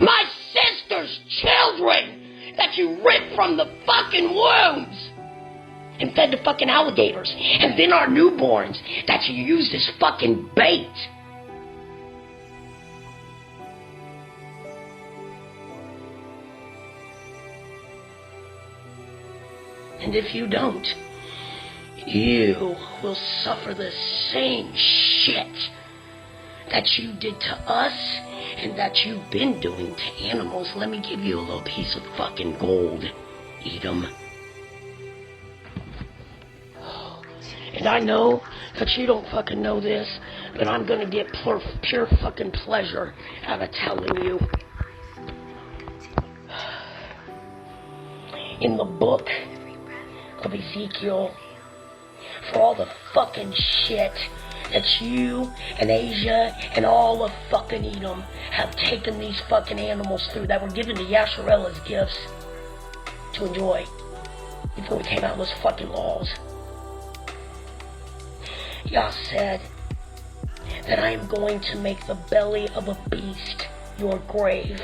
My sister's children that you ripped from the fucking wombs and fed to fucking alligators. And then our newborns that you used as fucking bait. And if you don't, you will suffer the same shit that you did to us and that you've been doing to animals. Let me give you a little piece of fucking gold. Edom. And I know that you don't fucking know this, but I'm gonna get pure fucking pleasure out of telling you. In the book of Ezekiel, for all the fucking shit that you and Asia and all of fucking Edom have taken these fucking animals through that were given to Yasharel as gifts to enjoy before we came out with those fucking laws. Yah said that I am going to make the belly of a beast your grave.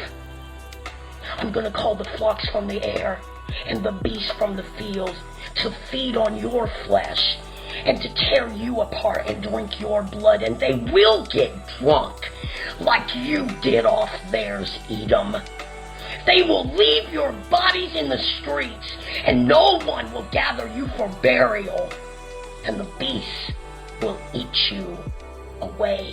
I'm going to call the flocks from the air and the beasts from the field to feed on your flesh and to tear you apart and drink your blood, and they will get drunk like you did off theirs, Edom. They will leave your bodies in the streets, and no one will gather you for burial, and the beasts will eat you away.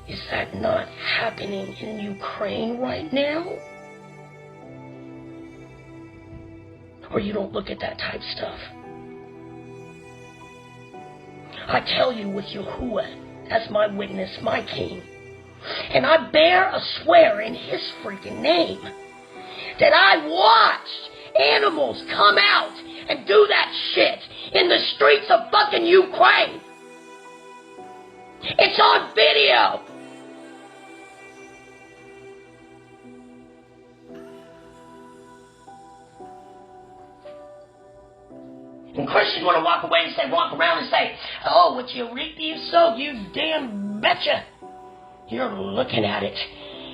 Is that not happening in Ukraine right now? Or you don't look at that type stuff? I tell you with Yahuah as my witness, my king, and I bear a swear in his freaking name, that I watched animals come out and do that shit in the streets of fucking Ukraine. It's on video. And Christians want to walk around and say, oh, what you reap, you sow, you damn betcha. You're looking at it.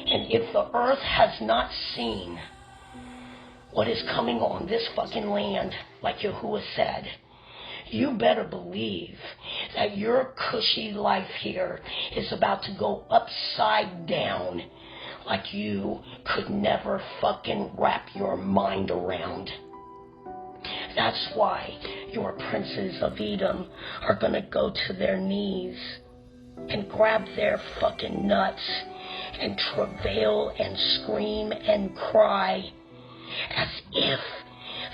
And if the earth has not seen what is coming on this fucking land, like Yahuah said, you better believe that your cushy life here is about to go upside down like you could never fucking wrap your mind around. That's why your princes of Edom are gonna go to their knees and grab their fucking nuts and travail and scream and cry as if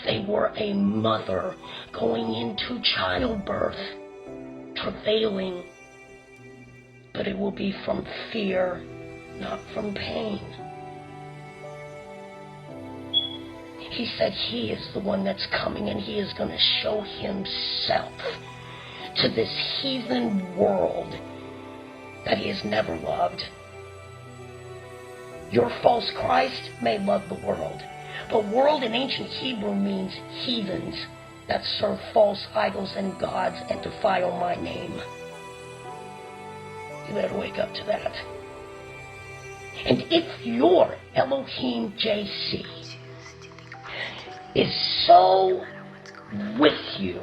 they were a mother going into childbirth, travailing. But it will be from fear, not from pain. He said he is the one that's coming, and he is going to show himself to this heathen world that he has never loved. Your false Christ may love the world, but world in ancient Hebrew means heathens that serve false idols and gods and defile my name. You better wake up to that. And if your Elohim JC is so with you,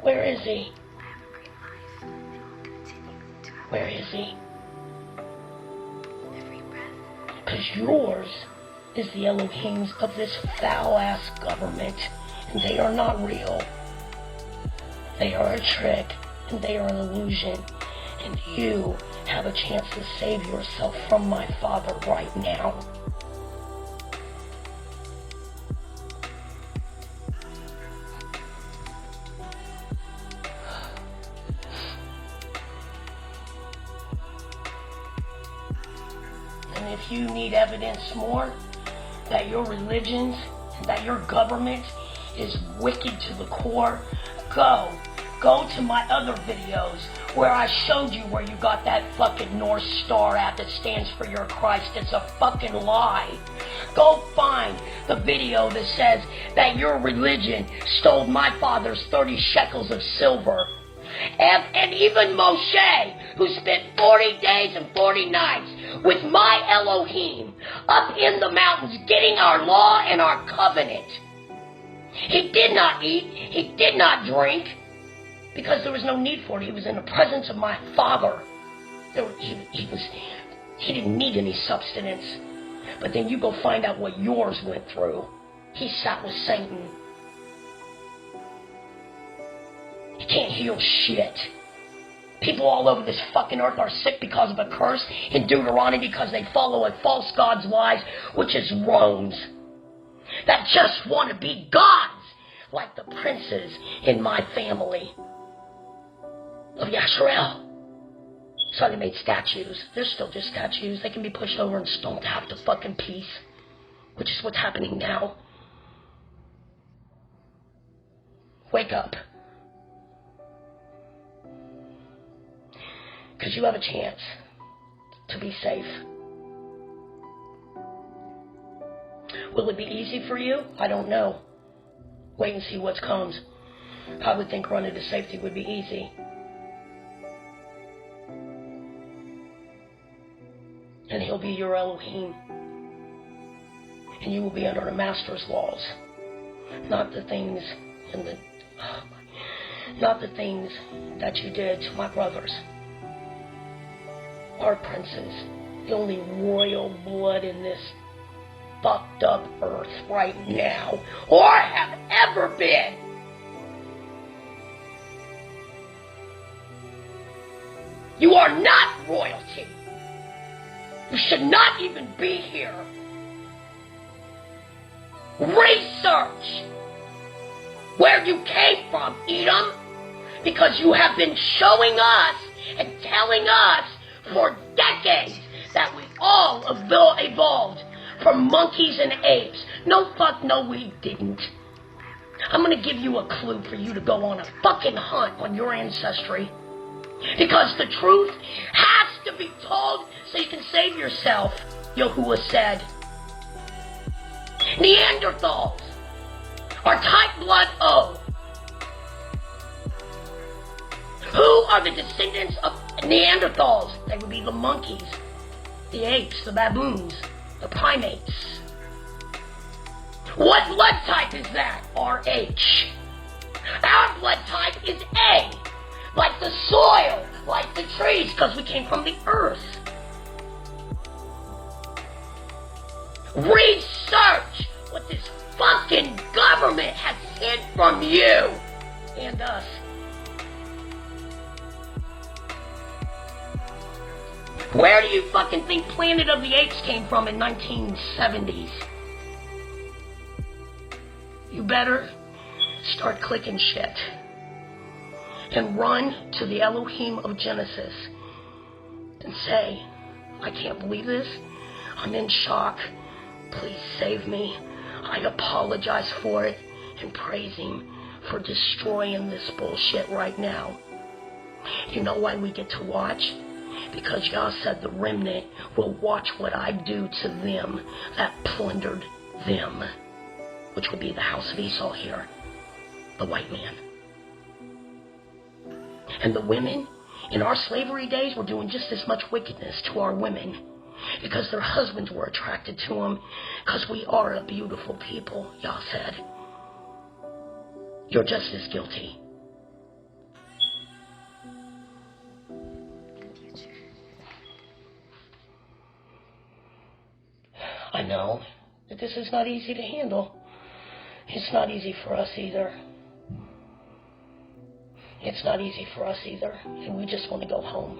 where is he? Where is he? Because yours is the Elohims of this foul-ass government, and they are not real. They are a trick, and they are an illusion, and you have a chance to save yourself from my father right now. And if you need evidence more that your religions and that your government is wicked to the core, go to my other videos where I showed you where you got that fucking North Star at that stands for your Christ. It's a fucking lie. Go find the video that says that your religion stole my father's 30 shekels of silver. And even Moshe, who spent 40 days and 40 nights with my Elohim up in the mountains getting our law and our covenant. He did not eat, he did not drink, because there was no need for it. He was in the presence of my Father. He didn't need any substance. But then you go find out what yours went through. He sat with Satan. He can't heal shit. People all over this fucking earth are sick because of a curse in Deuteronomy because they follow a false god's lies, which is Rome's, that just want to be gods like the princes in my family of Yasharel. So they made statues. They're still just statues. They can be pushed over and stoned half to fucking peace, which is what's happening now. Wake up. Because you have a chance to be safe. Will it be easy for you? I don't know. Wait and see what comes. I would think running to safety would be easy. And he'll be your Elohim. And you will be under the master's laws. Not the things not the things that you did to my brothers. Our princes, the only royal blood in this fucked up earth right now, or have ever been. You are not royalty. You should not even be here. Research where you came from, Edom, because you have been showing us and telling us for decades that we all evolved from monkeys and apes. No fuck, no we didn't. I'm gonna give you a clue for you to go on a fucking hunt on your ancestry. Because the truth has to be told so you can save yourself, Yahuah said. Neanderthals are type blood O, are the descendants of Neanderthals. They would be the monkeys, the apes, the baboons, the primates. What blood type is that? RH. Our blood type is A. Like the soil, like the trees, because we came from the earth. Research what this fucking government has hid from you and us. Where do you fucking think Planet of the Apes came from in 1970s? You better start clicking shit and run to the Elohim of Genesis and say, I can't believe this. I'm in shock. Please save me. I apologize for it and praise him for destroying this bullshit right now. You know why we get to watch? Because Yah said the remnant will watch what I do to them that plundered them, which would be the house of Esau here, the white man. And the women in our slavery days were doing just as much wickedness to our women because their husbands were attracted to them, because we are a beautiful people, Yah said. You're just as guilty. I know that this is not easy to handle. It's not easy for us either. It's not easy for us either, and we just want to go home.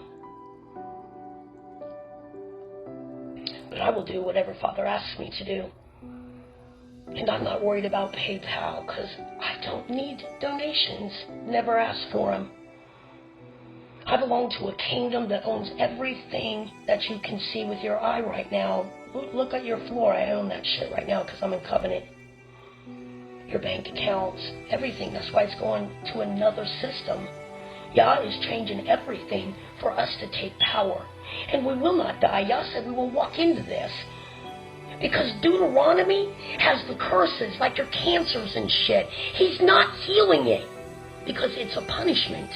But I will do whatever Father asks me to do. And I'm not worried about PayPal, because I don't need donations. Never ask for them. I belong to a kingdom that owns everything that you can see with your eye right now. Look at your floor. I own that shit right now because I'm in covenant. Your bank accounts, everything. That's why it's going to another system. Yah is changing everything for us to take power. And we will not die. Yah said we will walk into this. Because Deuteronomy has the curses, like your cancers and shit. He's not healing it because it's a punishment.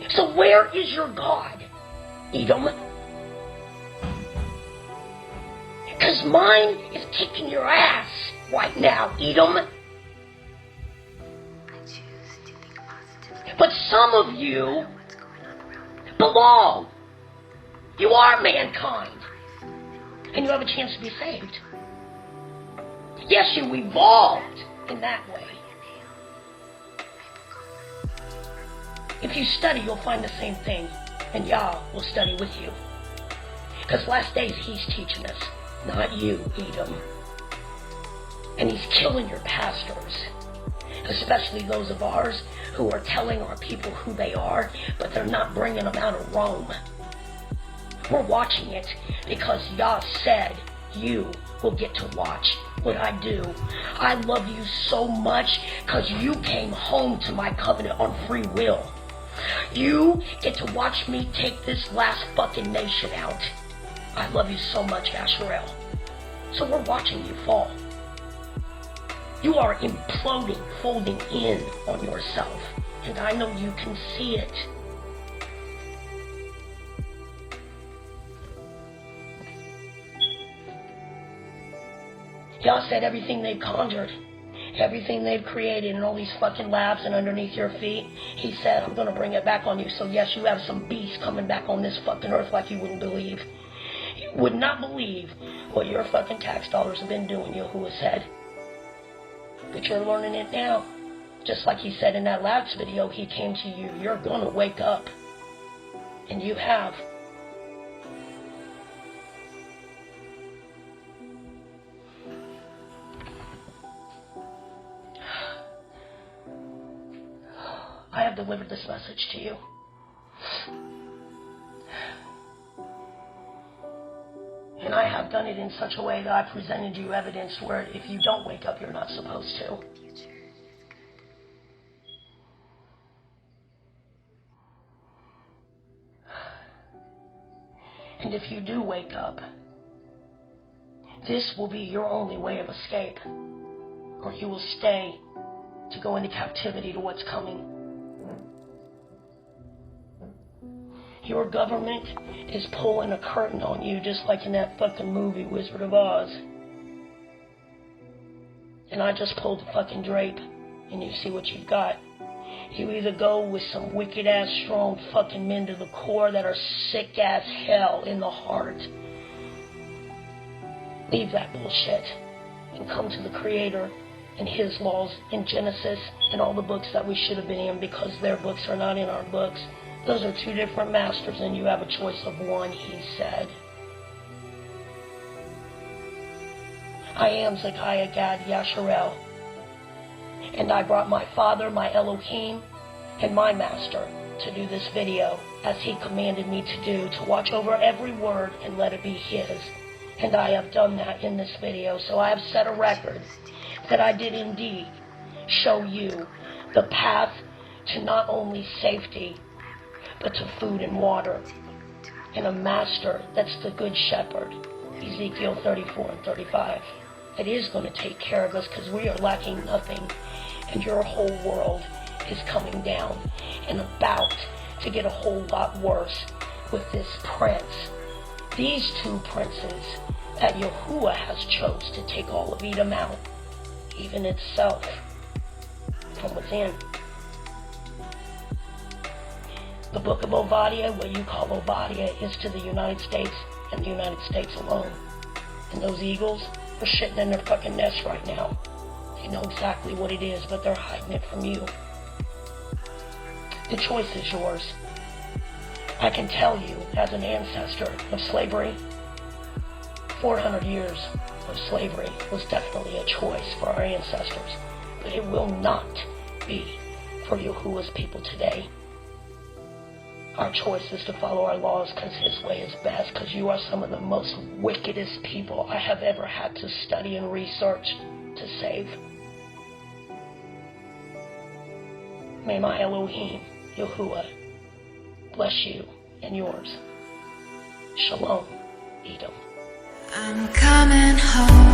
So where is your God, Edom? Because mine is kicking your ass right now, Edom. But some of you belong. You are mankind. And you have a chance to be saved. Yes, you evolved in that way. If you study, you'll find the same thing. And Yah will study with you. Because last days he's teaching us, not you, Edom. And he's killing your pastors. Especially those of ours who are telling our people who they are, but they're not bringing them out of Rome. We're watching it because Yah said you will get to watch what I do. I love you so much because you came home to my covenant on free will. You get to watch me take this last fucking nation out. I love you so much, Asherel. So we're watching you fall. You are imploding, folding in on yourself. And I know you can see it. Yah said everything they've conjured, everything they've created in all these fucking labs and underneath your feet, he said, I'm going to bring it back on you. So yes, you have some beasts coming back on this fucking earth like you wouldn't believe. You would not believe what your fucking tax dollars have been doing, Yahuah said. But you're learning it now. Just like he said in that last video, he came to you. You're going to wake up. And you have. I have delivered this message to you. And I have done it in such a way that I presented you evidence where if you don't wake up, you're not supposed to. And if you do wake up, this will be your only way of escape. Or you will stay to go into captivity to what's coming. Your government is pulling a curtain on you, just like in that fucking movie, Wizard of Oz. And I just pulled the fucking drape, and you see what you've got. You either go with some wicked-ass, strong fucking men to the core that are sick as hell in the heart. Leave that bullshit and come to the Creator and His laws in Genesis and all the books that we should have been in, because their books are not in our books. Those are two different masters, and you have a choice of one, He said. I am Zekiah Gad Yasharel, and I brought my Father, my Elohim, and my Master to do this video as He commanded me to do, to watch over every word and let it be His. And I have done that in this video, so I have set a record that I did indeed show you the path to not only safety, but to food and water, and a master that's the good shepherd, Ezekiel 34 and 35. It is going to take care of us, because we are lacking nothing, and your whole world is coming down and about to get a whole lot worse with this prince. These two princes that Yahuah has chose to take all of Edom out, even itself, from within. The book of Obadiah, what you call Obadiah, is to the United States and the United States alone. And those eagles are shitting in their fucking nest right now. They know exactly what it is, but they're hiding it from you. The choice is yours. I can tell you, as an ancestor of slavery, 400 years of slavery was definitely a choice for our ancestors, but it will not be for Yahuah's people today. Our choice is to follow our laws, because His way is best, because you are some of the most wickedest people I have ever had to study and research to save. May my Elohim, Yahuah, bless you and yours. Shalom, Edom. I'm coming home.